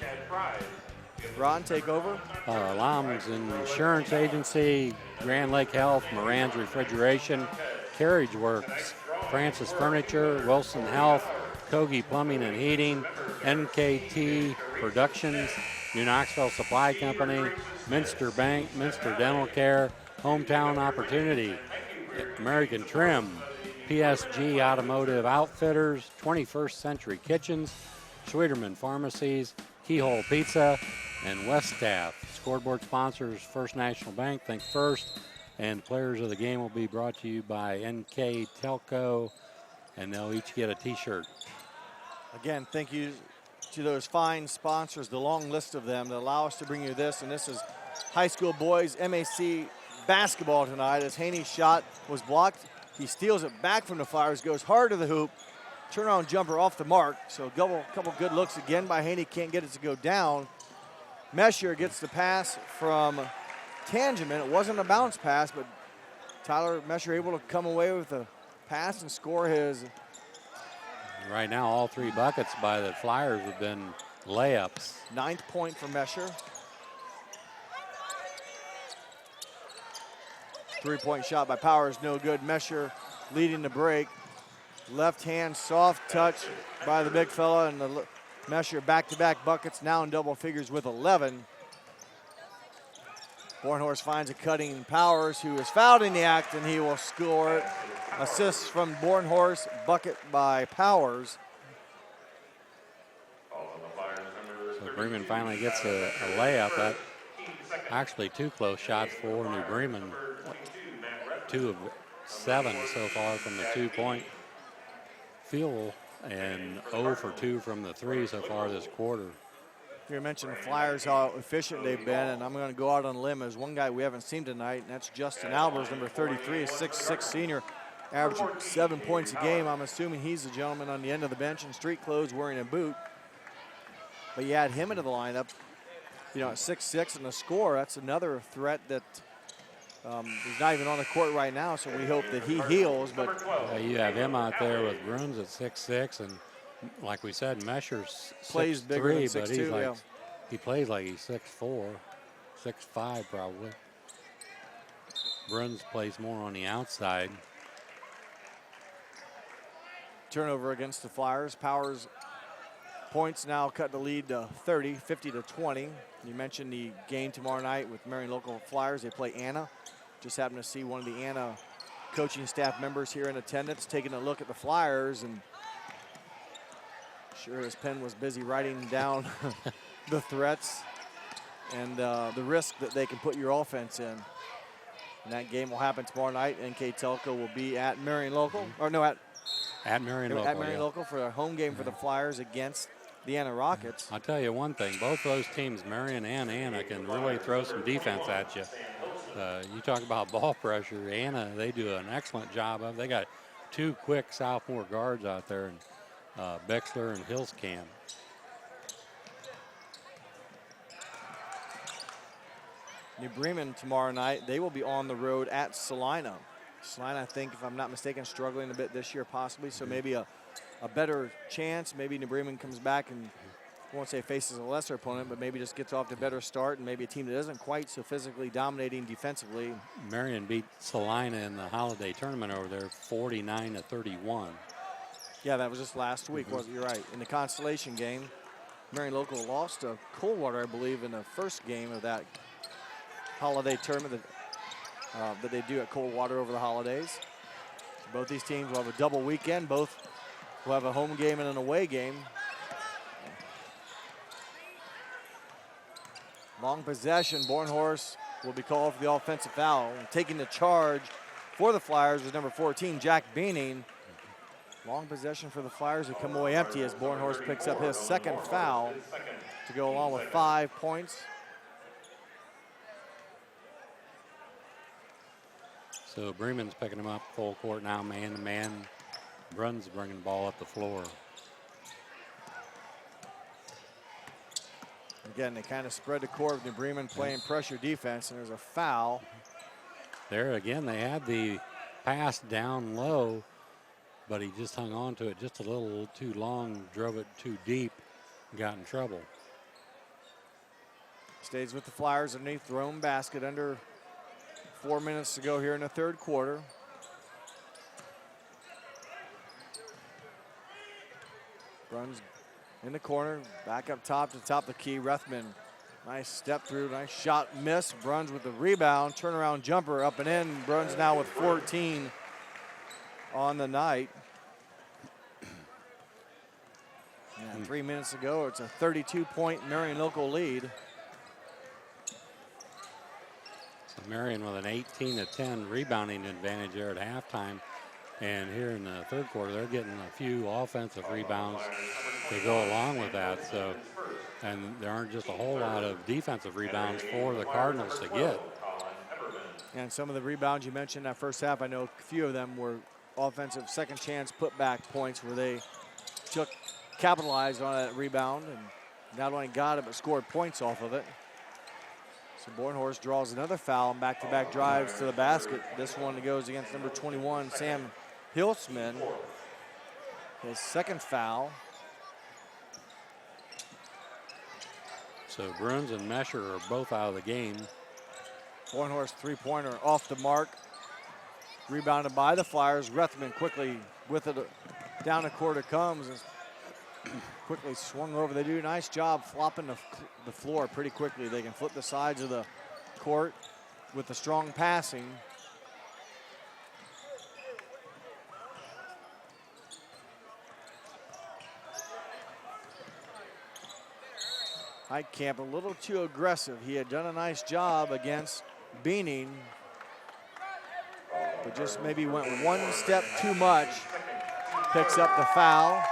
Ron, take over. Lamb's Insurance Agency, Grand Lake Health, Moran's Refrigeration, Carriage Works, Francis Furniture, Wilson Health, Kogi Plumbing and Heating, NKT Productions, New Knoxville Supply Company, Minster Bank, Minster Dental Care, Hometown Opportunity, American Trim, PSG Automotive Outfitters, 21st Century Kitchens, Schwederman Pharmacies, Keyhole Pizza, and Westaff. Scoreboard sponsors, First National Bank, Think First, and players of the game will be brought to you by NKTelco, and they'll each get a t-shirt. Again, thank you to those fine sponsors, the long list of them that allow us to bring you this. And this is high school boys MAC basketball tonight, as Haney's shot was blocked. He steals it back from the Flyers, goes hard to the hoop, turnaround jumper off the mark. So a couple good looks again by Haney, can't get it to go down. Mesher gets the pass from Tangeman. It wasn't a bounce pass, but Tyler Mesher able to come away with a pass and score his. Right now, all three buckets by the Flyers have been layups. 9th point for Mesher. 3-point shot by Powers, no good. Mesher leading the break. Left hand soft touch by the big fella, and the Mesher back-to-back buckets, now in double figures with 11. Bornhorst finds a cutting Powers, who is fouled in the act, and he will score it. Assists from Bornhorst, bucket by Powers. So Bremen finally gets a layup. That actually two close shots for New Bremen. 2 of 7 so far from the 2-point field, and 0 for 2 from the 3 so far this quarter. You mentioned the Flyers, how efficient they've been, and I'm going to go out on a limb. There's one guy we haven't seen tonight, and that's Justin Alvarez, number 33, a 6'6" senior. averaging 7 points a game. I'm assuming he's a gentleman on the end of the bench in street clothes wearing a boot. But you add him into the lineup, you know, at 6'6" and a score, that's another threat that he's not even on the court right now, so we hope that he heals. But you have him out there with Bruns at 6'6", and like we said, Mesher's plays bigger than 6'3", but 6'2", he's like, yeah. he plays like he's 6'4", 6'5" probably. Bruns plays more on the outside. Turnover against the Flyers. Powers points now cut the lead to 30, 50-20. You mentioned the game tomorrow night with Marion local Flyers. They play Anna. Just happened to see one of the Anna coaching staff members here in attendance taking a look at the Flyers, and sure his pen was busy writing down the threats and the risk that they can put your offense in. And that game will happen tomorrow night. NKTelco will be at Marion local, or no, at Marion local. At Marion local for a home game for the Flyers against the Anna Rockets. I'll tell you one thing, both those teams, Marion and Anna, can really throw some defense at you. You talk about ball pressure. Anna, they do an excellent job of. They got two quick sophomore guards out there, and Bexler and Hillscamp. New Bremen tomorrow night, they will be on the road at Salina. Salina, I think, if I'm not mistaken, struggling a bit this year possibly, so maybe a better chance. Maybe New Bremen comes back and, I won't say faces a lesser opponent, but maybe just gets off to a better start, and maybe a team that isn't quite so physically dominating defensively. Marion beat Salina in the holiday tournament over there 49-31. Yeah, that was just last week, wasn't it? You're right. In the consolation game, Marion local lost to Coldwater, I believe, in the first game of that holiday tournament that they do at Coldwater over the holidays. Both these teams will have a double weekend. Both will have a home game and an away game. Long possession. Bornhorst will be called for the offensive foul. And taking the charge for the Flyers was number 14, Jack Beaning. Long possession for the Flyers who come away empty as Bornhorst picks up his second foul to go along with 5 points. So Bremen's picking him up full court now, man to man. Bruns bringing the ball up the floor. Again, they kind of spread the court with New Bremen playing pressure defense, and there's a foul. There again, they had the pass down low, but he just hung on to it just a little too long, drove it too deep, got in trouble. Stays with the Flyers underneath their own basket, under 4 minutes to go here in the third quarter. Bruns in the corner, back up top to top the key. Rethman, nice step through, nice shot, miss. Bruns with the rebound, turnaround jumper up and in. Bruns now with 14 on the night. And 3 minutes ago, it's a 32-point Marion local lead. So Marion with an 18-10 rebounding advantage there at halftime. And here in the third quarter, they're getting a few offensive rebounds to go along with that. So, and there aren't just a whole lot of defensive rebounds for the Cardinals to get. And some of the rebounds you mentioned that first half, I know a few of them were offensive second chance putback points where they capitalized on that rebound and not only got it, but scored points off of it. So Bornhorst draws another foul and back-to-back drives to the basket. This one goes against number 21, Sam Hilsman. His second foul. So Bruns and Mesher are both out of the game. Bornhorst three-pointer off the mark. Rebounded by the Flyers. Rethman quickly with it down the court it comes. Quickly swung over. They do a nice job flopping the floor pretty quickly. They can flip the sides of the court with the strong passing. Heitkamp a little too aggressive. He had done a nice job against Beaning, but just maybe went one step too much. Picks up the foul.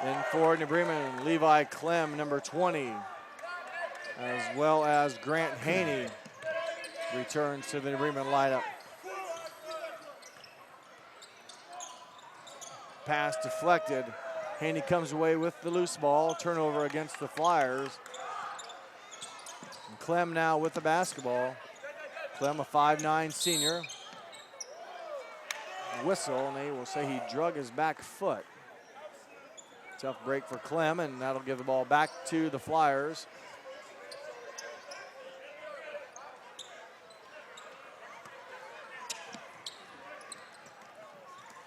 In for New Bremen, Levi Clem, number 20. as well as Grant Haney returns to the Bremen lineup. Pass deflected. Haney comes away with the loose ball. Turnover against the Flyers. And Clem now with the basketball. Clem, a 5'9" senior. Whistle, and they will say he drug his back foot. Tough break for Clem, and that'll give the ball back to the Flyers.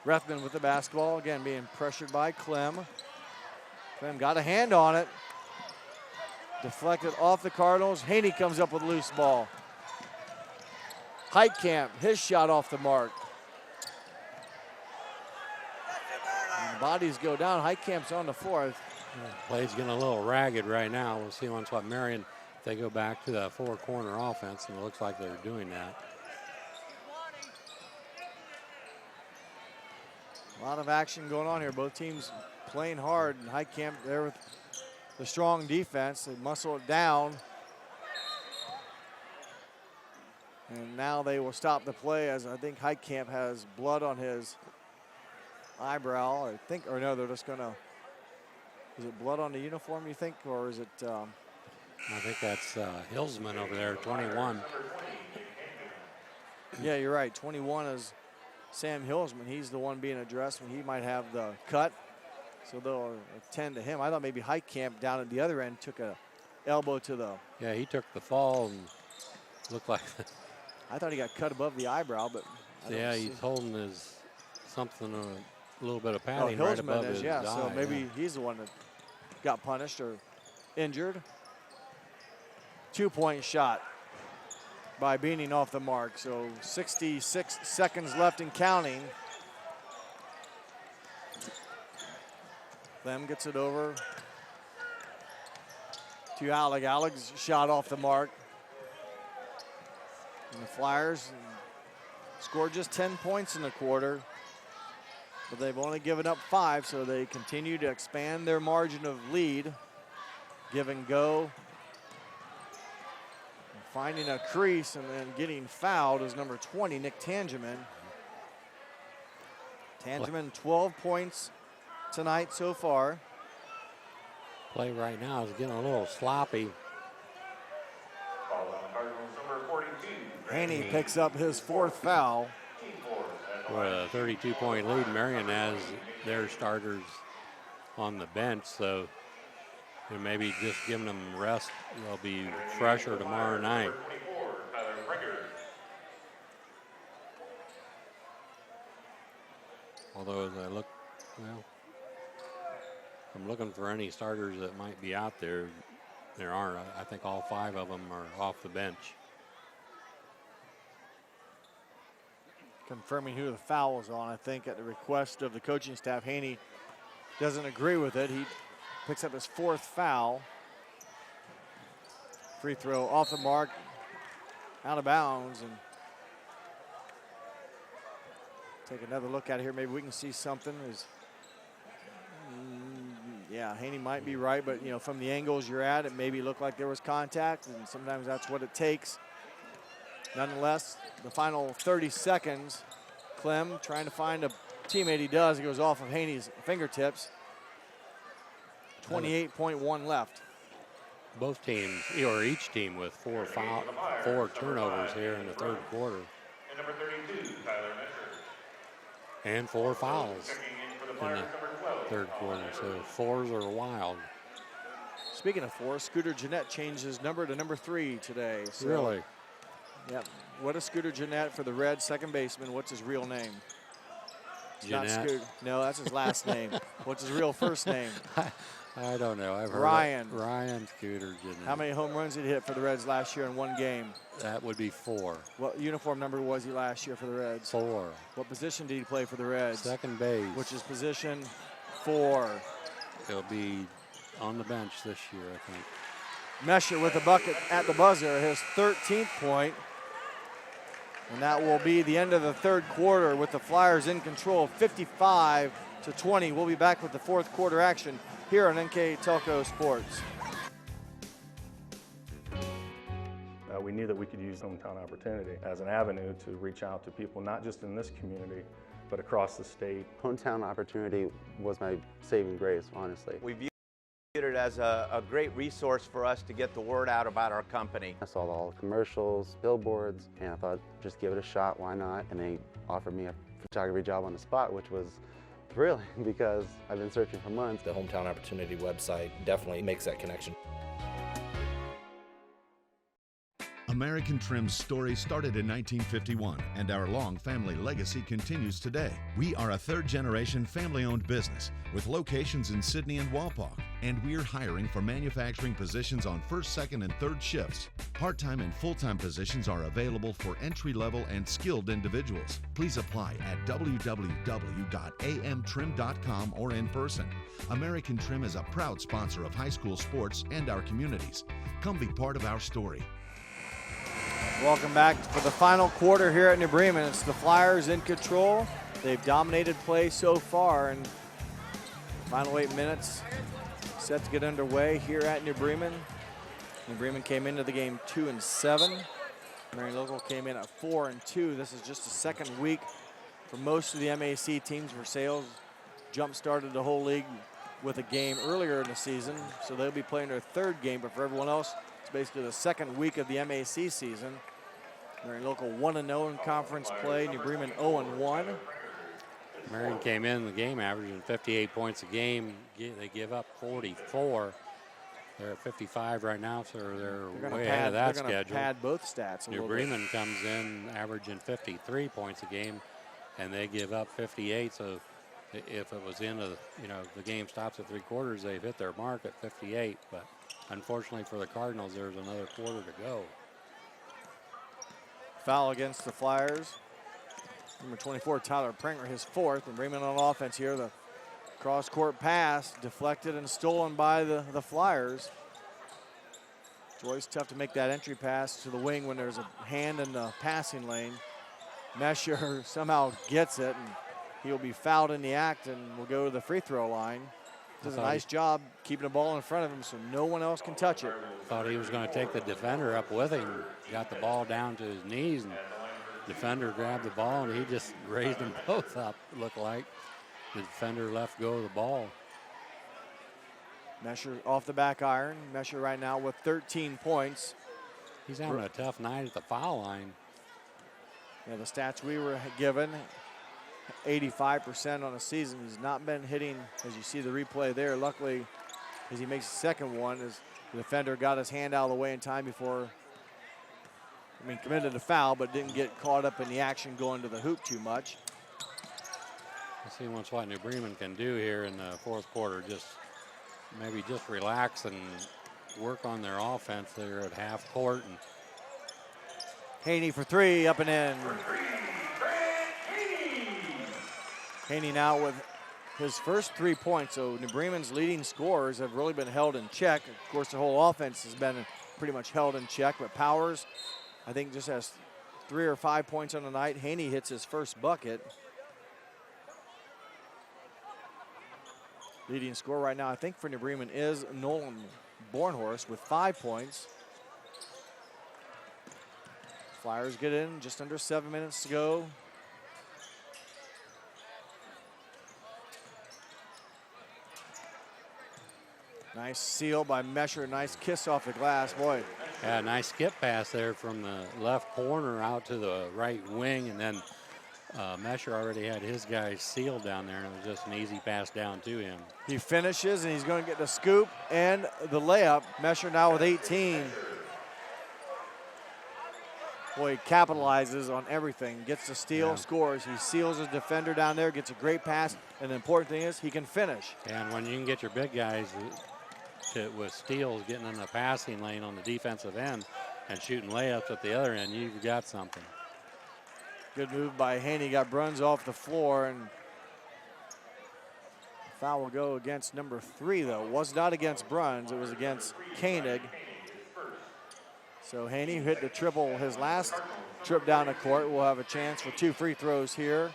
Rethman with the basketball, again being pressured by Clem. Clem got a hand on it. Deflected off the Cardinals. Haney comes up with a loose ball. Heitkamp, his shot off the mark. And the bodies go down. Heitkamp's on the floor. Play's getting a little ragged right now. We'll see once what Marion, if they go back to the four-corner offense, and it looks like they're doing that. A lot of action going on here. Both teams playing hard, and Heitkamp there with the strong defense. They muscle it down. And now they will stop the play as I think Heitkamp has blood on his eyebrow. I think, or no, they're just gonna, is it blood on the uniform, you think, or is it? I think that's Hillsman over there, 21. Yeah, you're right. 21 is Sam Hillsman. He's the one being addressed when he might have the cut. So they'll attend to him. I thought maybe Heitkamp down at the other end took a elbow to the. Yeah, he took the fall and looked like. I thought he got cut above the eyebrow, but. Yeah, he's holding his something, a little bit of padding Hillsman right above is, his yeah, eye. so maybe he's the one that got punished or injured. 2-point shot by Beaning off the mark. So 66 seconds left and counting. Clem gets it over to Alec. Alec's shot off the mark. And the Flyers scored just 10 points in the quarter, but they've only given up 5, so they continue to expand their margin of lead. Give and go. Finding a crease and then getting fouled is number 20, Nick Tangeman. Tangeman, 12 points tonight so far. Play right now is getting a little sloppy. Haney picks up his 4th foul. With a 32-point lead, Marion has their starters on the bench, so maybe just giving them rest, they'll be fresher tomorrow night. Although as I look, well, I'm looking for any starters that might be out there. There aren't. I think all 5 of them are off the bench. Confirming who the foul is on, I think at the request of the coaching staff. Haney doesn't agree with it. He picks up his 4th foul. Free throw off the mark, out of bounds, and take another look at it here. Maybe we can see something. Yeah, Haney might be right, but you know, from the angles you're at, it maybe looked like there was contact, and sometimes that's what it takes. Nonetheless, the final 30 seconds, Clem trying to find a teammate. He does. He goes off of Haney's fingertips. 28.1 left. Both teams, or each team, with 4 turnovers here in the 3rd quarter. And number 32, Tyler Messer. And 4 fouls in the 3rd quarter, so 4s are wild. Speaking of 4, Scooter Jeanette changed his number to number 3 today. So, really? Yep. What is Scooter Jeanette for the Reds second baseman? What's his real name? Jeanette? No, that's his last name. What's his real first name? I don't know. I've heard Ryan. Ryan Scooter Jeanette. How many home runs did he hit for the Reds last year in one game? That would be 4. What uniform number was he last year for the Reds? 4. What position did he play for the Reds? Second base. Which is position 4. He'll be on the bench this year, I think. Mesher with the bucket at the buzzer, his 13th point. And that will be the end of the 3rd quarter with the Flyers in control, 55-20. We'll be back with the 4th quarter action here on NKTelco Sports. We knew that we could use Hometown Opportunity as an avenue to reach out to people, not just in this community, but across the state. Hometown Opportunity was my saving grace, honestly. We viewed it as a great resource for us to get the word out about our company. I saw all the commercials, billboards, and I thought, just give it a shot, why not? And they offered me a photography job on the spot, which was thrilling because I've been searching for months. The Hometown Opportunity website definitely makes that connection. American Trim's story started in 1951, and our long family legacy continues today. We are a third-generation family-owned business with locations in Sydney and Walpaug, and we're hiring for manufacturing positions on first, second, and third shifts. Part-time and full-time positions are available for entry-level and skilled individuals. Please apply at www.amtrim.com or in person. American Trim is a proud sponsor of high school sports and our communities. Come be part of our story. Welcome back for the final quarter here at New Bremen. It's the Flyers in control. They've dominated play so far, and final 8 minutes set to get underway here at New Bremen. New Bremen came into the game 2-7. Marion Local came in at 4-2. This is just the second week for most of the MAC teams. Versailles jump-started the whole league with a game earlier in the season, so they'll be playing their third game, but for everyone else, it's basically the second week of the MAC season. Marion Local 1-0 in conference play. New Bremen 0-1. Marion came in the game averaging 58 points a game. They give up 44. They're at 55 right now, so they're way ahead of that schedule. They're going to pad both stats a New little Bremen bit. comes in averaging 53 points a game, and they give up 58. So if it was into, the game stops at 3 quarters, they've hit their mark at 58. But unfortunately for the Cardinals, there's another quarter to go. Foul against the Flyers. Number 24, Tyler Pringer, his fourth. And Bremen on offense here. The cross-court pass deflected and stolen by the Flyers. It's always tough to make that entry pass to the wing when there's a hand in the passing lane. Mesher somehow gets it, and he'll be fouled in the act and will go to the free throw line. Does a nice job keeping the ball in front of him so no one else can touch it. Thought he was going to take the defender up with him. Got the ball down to his knees, and defender grabbed the ball, and he just raised them both up, it looked like. The defender left go of the ball. Mesher off the back iron. Mesher right now with 13 points. He's having a tough night at the foul line. Yeah, the stats we were given, 85% on a season. He's not been hitting, as you see the replay there. Luckily, as he makes the second one, as the defender got his hand out of the way in time before, committed a foul, but didn't get caught up in the action going to the hoop too much. Let's see what New Bremen can do here in the fourth quarter. Maybe just relax and work on their offense. They're at half court. And Haney for three, up and in. Haney now with his first 3 points. So New Bremen's leading scorers have really been held in check. Of course, the whole offense has been pretty much held in check, but Powers, I think, just has 3 or 5 points on the night. Haney hits his first bucket. Leading scorer right now, I think, for New Bremen is Nolan Bornhorst with 5 points. Flyers get in, just under 7 minutes to go. Nice seal by Mesher, nice kiss off the glass, boy. Yeah, nice skip pass there from the left corner out to the right wing, and then Mesher already had his guys sealed down there, and it was just an easy pass down to him. He finishes, and he's going to get the scoop and the layup. Mesher now with 18. Boy, he capitalizes on everything. Gets the steal, scores. He seals his defender down there, gets a great pass, and the important thing is he can finish. And when you can get your big guys with steals, getting in the passing lane on the defensive end and shooting layups at the other end, you've got something. Good move by Haney, got Bruns off the floor, and foul will go against number 3, though. It was not against Bruns, it was against Koenig. So Haney hit the triple his last trip down the court. We'll have a chance for 2 free throws here.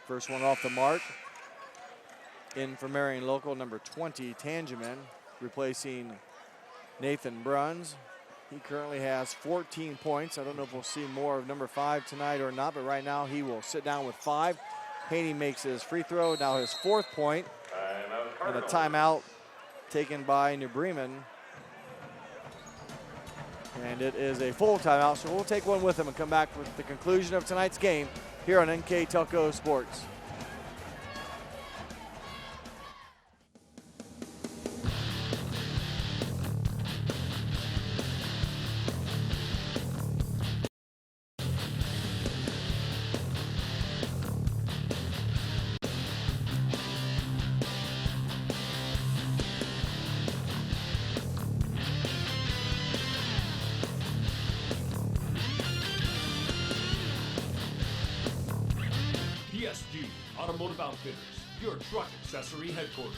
First one off the mark. In for Marion Local, number 20, Tangeman, replacing Nathan Bruns. He currently has 14 points. I don't know if we'll see more of number 5 tonight or not, but right now he will sit down with 5. Haney makes his free throw, now his 4th point. And a timeout taken by New Bremen. And it is a full timeout, so we'll take one with him and come back with the conclusion of tonight's game here on NKTelco Sports. PSG Automotive Outfitters, your truck accessory headquarters.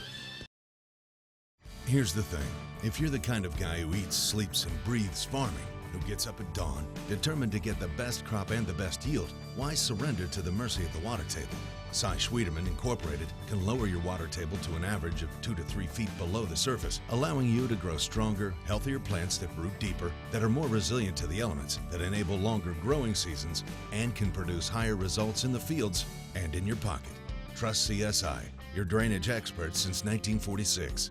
Here's the thing. If you're the kind of guy who eats, sleeps, and breathes farming, who gets up at dawn, determined to get the best crop and the best yield, why surrender to the mercy of the water table? Cy Schwiedemann Incorporated can lower your water table to an average of 2 to 3 feet below the surface, allowing you to grow stronger, healthier plants that root deeper, that are more resilient to the elements, that enable longer growing seasons, and can produce higher results in the fields and in your pocket. Trust CSI, your drainage expert since 1946.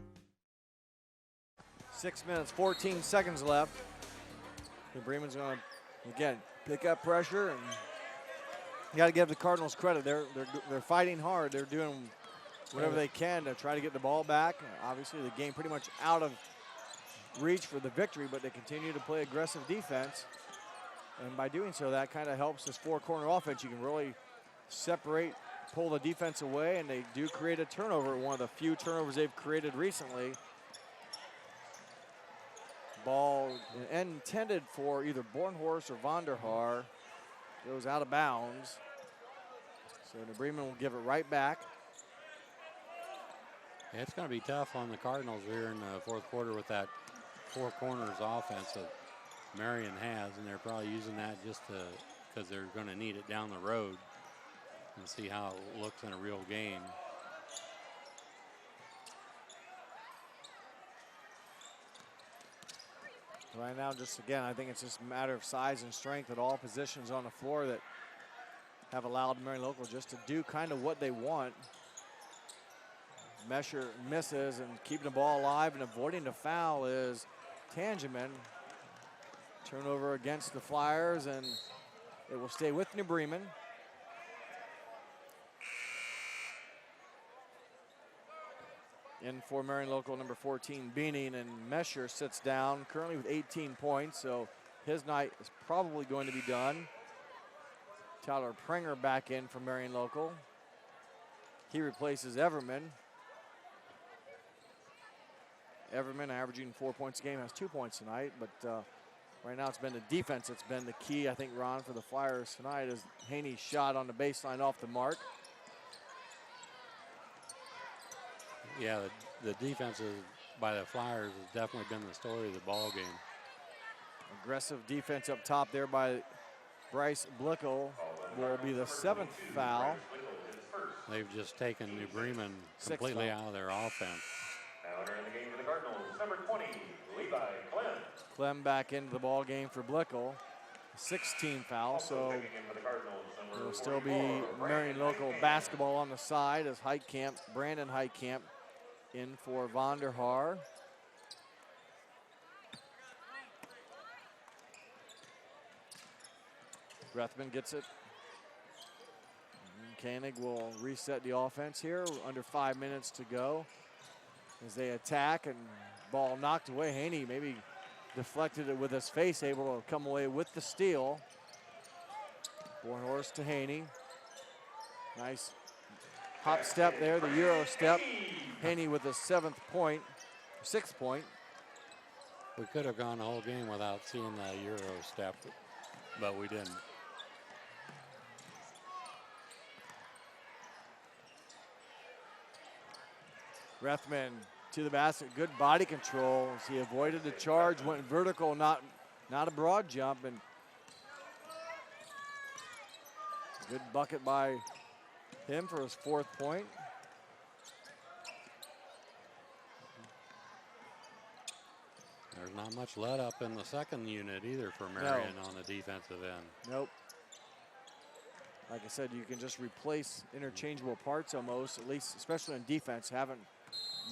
6 minutes, 14 seconds left. And Bremen's going to, again, pick up pressure, and you got to give the Cardinals credit. They're fighting hard. They're doing whatever they can to try to get the ball back. Obviously, the game pretty much out of reach for the victory, but they continue to play aggressive defense. And by doing so, that kind of helps this four-corner offense. You can really separate, pull the defense away, and they do create a turnover, one of the few turnovers they've created recently. Ball intended for either Bornhorst or Van der Haar. Goes out of bounds. So New Bremen will give it right back. Yeah, it's going to be tough on the Cardinals here in the fourth quarter with that four corners offense that Marion has, and they're probably using that just because they're going to need it down the road and see how it looks in a real game. Right now, just again, I think it's just a matter of size and strength at all positions on the floor that have allowed Marion Local just to do kind of what they want. Mesher misses, and keeping the ball alive and avoiding the foul is Tangeman. Turnover against the Flyers, and it will stay with New Bremen. In for Marion Local, number 14, Beaning, and Mesher sits down currently with 18 points, so his night is probably going to be done. Tyler Pringer back in for Marion Local. He replaces Everman. Everman averaging 4 points a game, has 2 points tonight, but right now it's been the defense that's been the key, I think, Ron, for the Flyers tonight, as Haney's shot on the baseline off the mark. Yeah, the defense by the Flyers has definitely been the story of the ball game. Aggressive defense up top there by Bryce Blickel will be the 7th foul. They've just taken New Bremen completely out of their offense. Now entering the game for the Cardinals, number 20, Levi Clem. Clem back into the ball game for Blickel. 16 foul, so it'll still be Marion Local basketball on the side as Brandon Heitkamp in for Van der Haar. Grethman gets it. Koenig will reset the offense here. Under 5 minutes to go as they attack, and ball knocked away. Haney maybe deflected it with his face, able to come away with the steal. Bornhorst to Haney. Nice hop step there, the Euro step. Haney with a 6th point. We could have gone the whole game without seeing the Euro step, but we didn't. Grethman to the basket, good body control as he avoided the charge, went vertical, not a broad jump, and good bucket by him for his 4th point. There's not much let up in the second unit either for Marion on the defensive end. Nope. Like I said, you can just replace interchangeable parts almost, at least, especially in defense. Haven't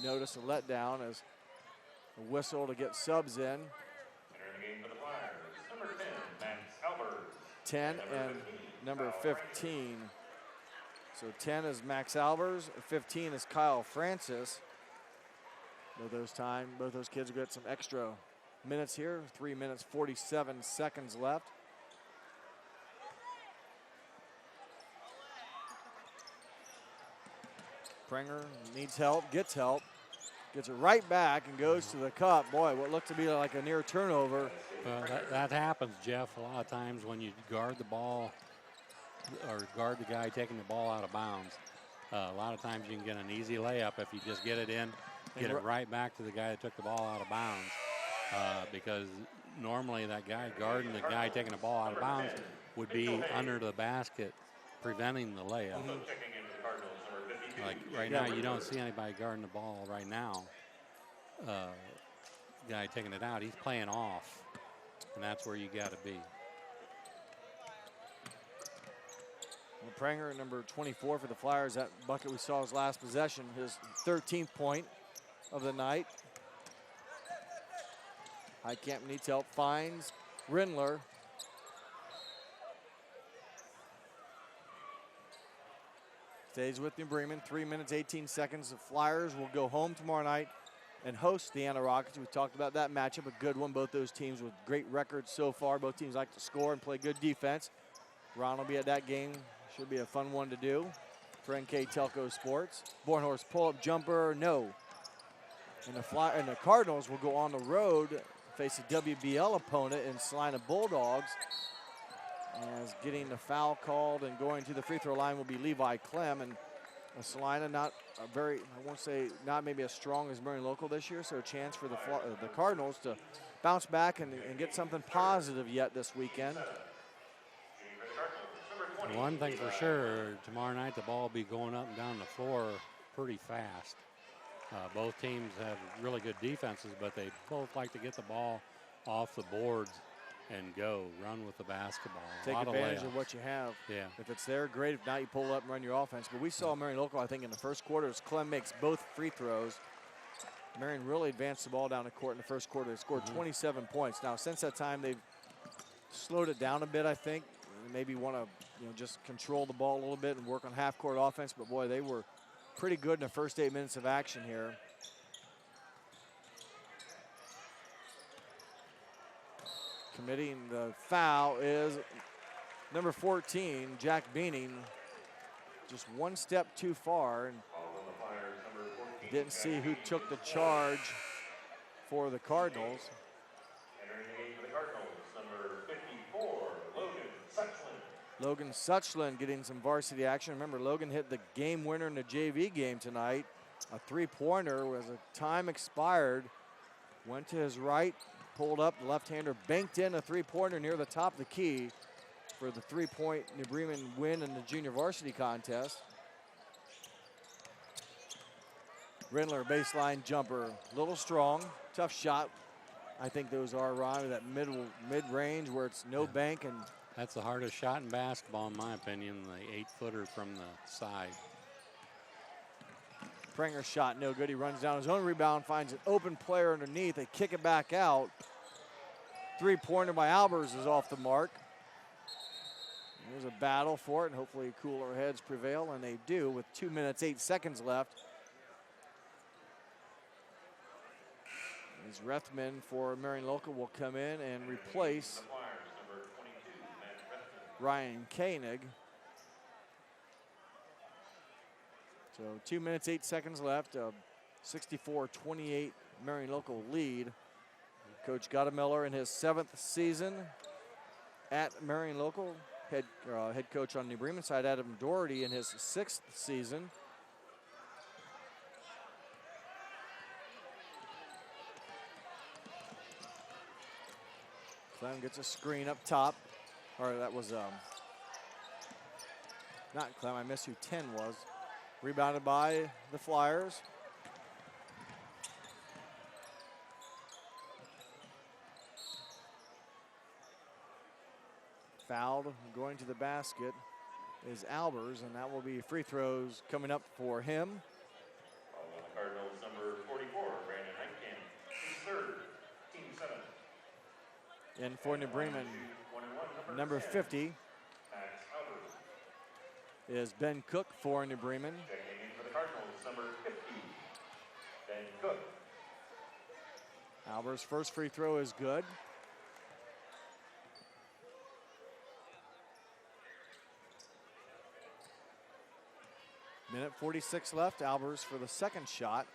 noticed a letdown as a whistle to get subs in. Entering the game for the Flyers, number 10, Max Alvarez. 10 and number 15. So 10 is Max Alvarez, 15 is Kyle Francis. Both those kids will get some extra minutes here. 3 minutes, 47 seconds left. Prenger needs help, gets it right back and goes to the cup. Boy, what looked to be like a near turnover. That happens, Jeff, a lot of times when you guard the ball or guard the guy taking the ball out of bounds. A lot of times you can get an easy layup if you just get it in, get it right back to the guy that took the ball out of bounds. Because normally that guy guarding the guy taking the ball out of bounds would be under the basket preventing the layup. Like right now, you don't see anybody guarding the ball right now. Guy taking it out, he's playing off, and that's where you got to be. Well, Prenger, number 24 for the Flyers, that bucket we saw his last possession, his 13th point of the night. Highcamp needs help, finds Rindler. Stays with New Bremen, 3 minutes, 18 seconds. The Flyers will go home tomorrow night and host the Anna Rockets. We talked about that matchup, a good one. Both those teams with great records so far. Both teams like to score and play good defense. Ron will be at that game. Should be a fun one to do for NKTelco Sports. Bornhorst pull-up jumper, no. And the Cardinals will go on the road, face a WBL opponent in Salina Bulldogs. As getting the foul called and going to the free throw line will be Levi Clem. And Salina not a very, I won't say not maybe as strong as Marion Local this year, so a chance for the Cardinals to bounce back and get something positive yet this weekend. One thing for sure, tomorrow night the ball will be going up and down the floor pretty fast. Both teams have really good defenses, but they both like to get the ball off the boards and run with the basketball. Take advantage of what you have. Yeah. If it's there, great. If not, you pull up and run your offense. But we saw Marion Local, I think, in the first quarter as Clem makes both free throws. Marion really advanced the ball down the court in the first quarter. They scored 27 points. Now, since that time, they've slowed it down a bit, I think. Maybe want to just control the ball a little bit and work on half-court offense. But, boy, they were pretty good in the first 8 minutes of action here. Committing the foul is number 14, Jack Beaning. Just one step too far, and didn't see who took the charge for the Cardinals. Entering the game for the Cardinals, number 54, Logan Suchland. Logan Suchland getting some varsity action. Remember, Logan hit the game winner in the JV game tonight. A three-pointer as a time expired. Went to his right, pulled up, the left-hander banked in a three-pointer near the top of the key for the three-point New Bremen win in the junior varsity contest. Rindler baseline jumper, a little strong, tough shot. I think those are around that mid-range where it's no bank. And that's the hardest shot in basketball, in my opinion, the 8-footer from the side. Prenger shot no good. He runs down his own rebound, finds an open player underneath. They kick it back out. Three-pointer by Alvarez is off the mark. There's a battle for it, and hopefully cooler heads prevail, and they do with 2 minutes, 8 seconds left. As Rethman for Marion Local will come in and replace Ryan Koenig. So 2 minutes, 8 seconds left. 64-28 Marion Local lead. Coach Gottemiller in his 7th season at Marion Local. Head coach on New Bremen side, Adam Doherty, in his 6th season. Clem gets a screen up top. Or that was not Clem, I missed who 10 was. Rebounded by the Flyers. Fouled going to the basket is Alvarez, and that will be free throws coming up for him. On the Cardinals, number 44, Brandon Heitkamp. He's third, team 7. And for New Bremen, number 50 is Ben Cook for New Bremen. Checking in for the Cardinals, number 50, Ben Cook. Alvarez's first free throw is good. Minute 46 left. Alvarez for the second shot.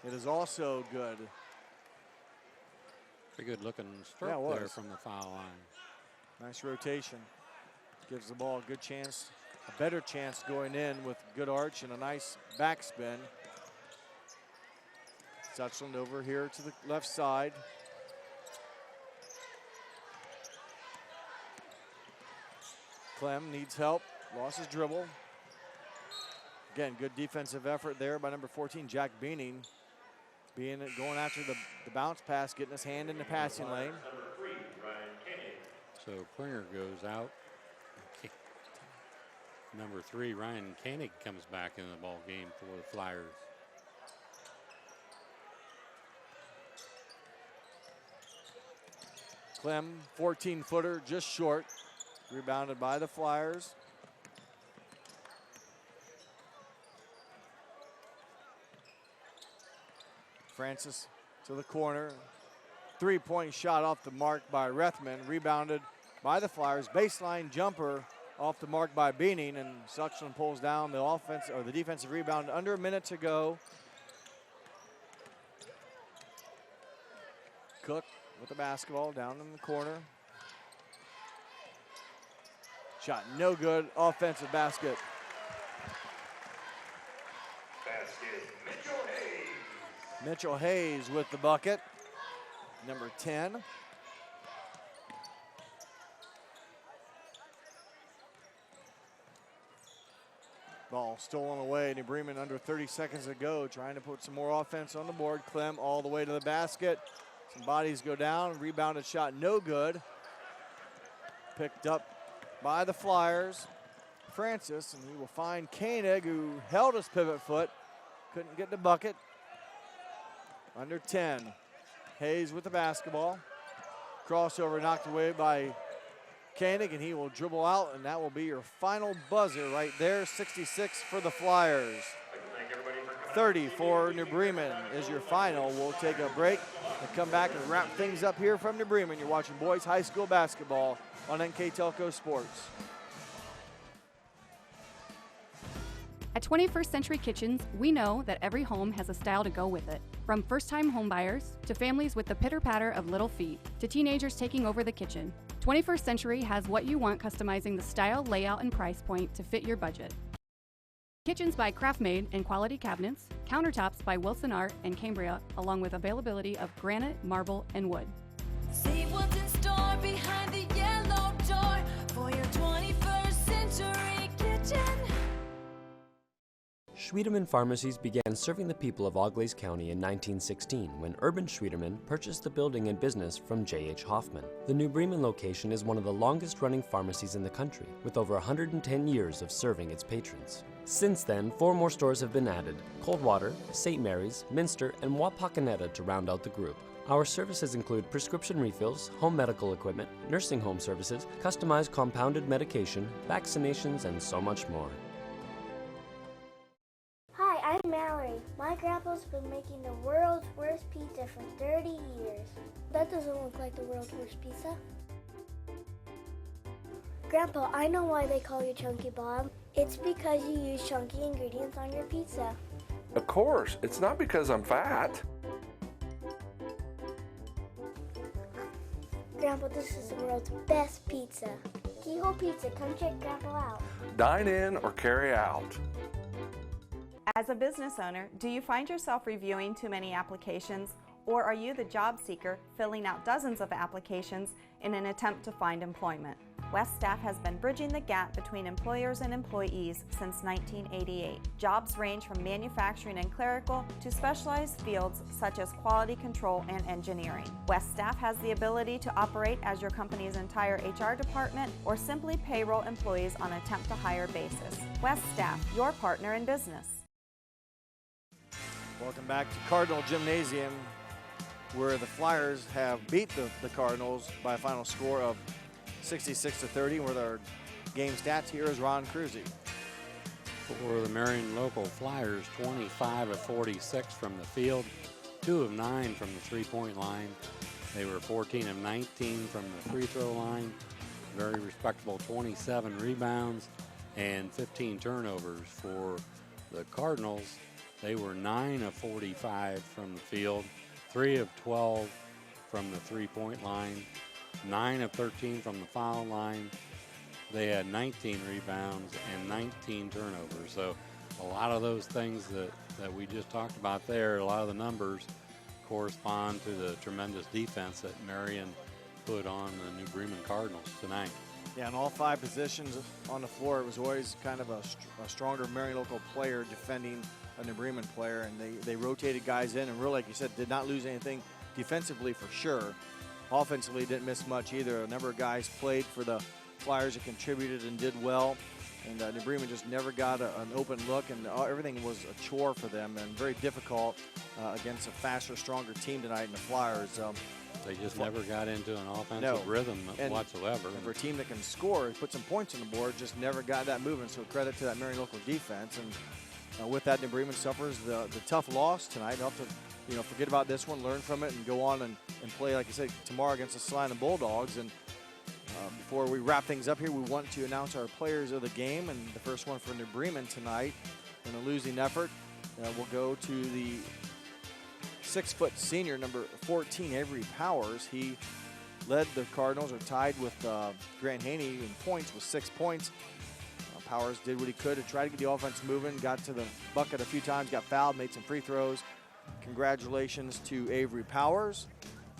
It is also good. Pretty good looking stroke there from the foul line. Nice rotation. Gives the ball a good chance, a better chance going in with good arch and a nice backspin. Suchland over here to the left side. Clem needs help, lost his dribble. Again, good defensive effort there by number 14, Jack Beaning. Going after the bounce pass, getting his hand in the passing lane. So Klinger goes out. Number 3, Ryan Koenig comes back in the ball game for the Flyers. Clem, 14-footer, just short. Rebounded by the Flyers. Francis to the corner. Three-point shot off the mark by Rethman. Rebounded by the Flyers. Baseline jumper off the mark by Beaning, and Suchland pulls down the offense or the defensive rebound. Under a minute to go. Cook with the basketball down in the corner. Shot no good. Offensive basket. Mitchell Hayes with the bucket, number 10. Ball stolen away. New Bremen under 30 seconds to go, trying to put some more offense on the board. Clem all the way to the basket. Some bodies go down. Rebounded shot no good. Picked up by the Flyers. Francis, and he will find Koenig, who held his pivot foot. Couldn't get the bucket. Under 10. Hayes with the basketball. Crossover knocked away by Koenig, and he will dribble out, and that will be your final buzzer right there. 66 for the Flyers. 30 for New Bremen is your final. We'll take a break and come back and wrap things up here from New Bremen. You're watching boys high school basketball on NKTelco Sports. At 21st Century Kitchens, we know that every home has a style to go with it. From first-time homebuyers to families with the pitter-patter of little feet to teenagers taking over the kitchen, 21st Century has what you want, customizing the style, layout, and price point to fit your budget. Kitchens by Craftmade and quality cabinets, countertops by Wilson Art and Cambria, along with availability of granite, marble, and wood. See what's in store behind the yellow door for your 21st Century Kitchen. Schwiedemann Pharmacies began serving the people of Auglaize County in 1916 when Urban Schwiedemann purchased the building and business from J.H. Hoffman. The New Bremen location is one of the longest-running pharmacies in the country, with over 110 years of serving its patrons. Since then, 4 more stores have been added: Coldwater, St. Mary's, Minster, and Wapakoneta to round out the group. Our services include prescription refills, home medical equipment, nursing home services, customized compounded medication, vaccinations, and so much more. Hi, I'm Mallory. My grandpa's been making the world's worst pizza for 30 years. That doesn't look like the world's worst pizza. Grandpa, I know why they call you Chunky Bob. It's because you use chunky ingredients on your pizza. Of course, it's not because I'm fat. Grandpa, this is the world's best pizza. Keyhole Pizza, come check Grandpa out. Dine in or carry out. As a business owner, do you find yourself reviewing too many applications, or are you the job seeker filling out dozens of applications in an attempt to find employment? West staff has been bridging the gap between employers and employees since 1988. Jobs range from manufacturing and clerical to specialized fields such as quality control and engineering. West staff has the ability to operate as your company's entire HR department or simply payroll employees on a temp-to-hire basis. West staff, your partner in business. Welcome back to Cardinal Gymnasium, where the Flyers have beat the Cardinals by a final score of 66-30. With our game stats, here is Ron Cruzy. For the Marion local Flyers, 25 of 46 from the field, 2 of 9 from the three-point line. They were 14 of 19 from the free throw line. Very respectable 27 rebounds and 15 turnovers. For the Cardinals, they were 9 of 45 from the field, 3 of 12 from the three-point line, 9 of 13 from the foul line. They had 19 rebounds and 19 turnovers. So a lot of those things that we just talked about there, a lot of the numbers correspond to the tremendous defense that Marion put on the New Bremen Cardinals tonight. Yeah, in all 5 positions on the floor, it was always kind of a stronger Marion local player defending a New Bremen player, and they rotated guys in and really, like you said, did not lose anything defensively for sure. Offensively, didn't miss much either. A number of guys played for the Flyers that contributed and did well, and New Bremen just never got an open look, and everything was a chore for them and very difficult against a faster, stronger team tonight in the Flyers. They just never got into an offensive rhythm whatsoever. And for a team that can score, put some points on the board, just never got that moving. So credit to that Marion local defense. And with that, New Bremen suffers the tough loss tonight. They'll have to forget about this one, learn from it, and go on and play, like I said, tomorrow against the Salina Bulldogs. And before we wrap things up here, we want to announce our players of the game. And the first one for New Bremen tonight in a losing effort will go to the 6-foot senior, number 14, Avery Powers. He led the Cardinals, or tied with Grant Haney in points with 6 points. Powers did what he could to try to get the offense moving, got to the bucket a few times, got fouled, made some free throws. Congratulations to Avery Powers.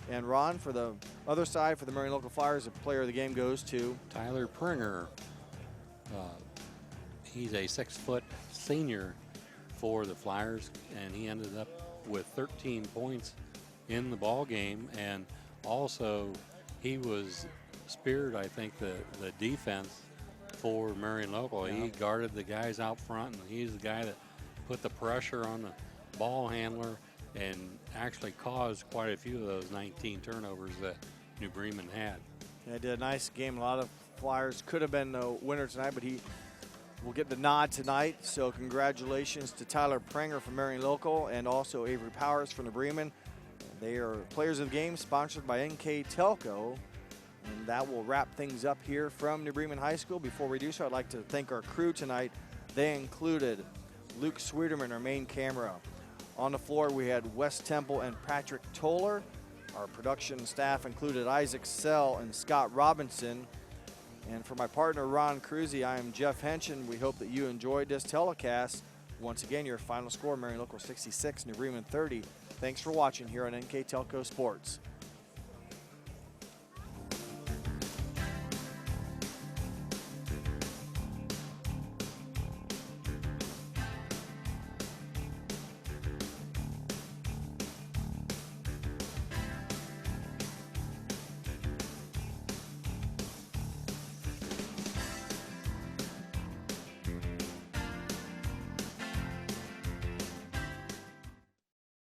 And Ron, for the other side, for the Marion local Flyers, the player of the game goes to Tyler Pringer. He's a 6-foot senior for the Flyers, and he ended up with 13 points in the ball game, and also he was speared, I think, the defense for Marion local. Yeah. He guarded the guys out front, and he's the guy that put the pressure on the ball handler and actually caused quite a few of those 19 turnovers that New Bremen had. Yeah, did a nice game. A lot of Flyers could have been the winner tonight, but he will get the nod tonight. So congratulations to Tyler Pringer from Marion local, and also Avery Powers from New Bremen. They are players of the game, sponsored by NKTelco. And that will wrap things up here from New Bremen High School. Before we do so, I'd like to thank our crew tonight. They included Luke Sweeterman, our main camera. On the floor, we had Wes Temple and Patrick Toller. Our production staff included Isaac Sell and Scott Robinson. And for my partner, Ron Cruzy, I am Jeff Henshin. We hope that you enjoyed this telecast. Once again, your final score, Marion local 66, New Bremen 30. Thanks for watching here on NKTelco Sports.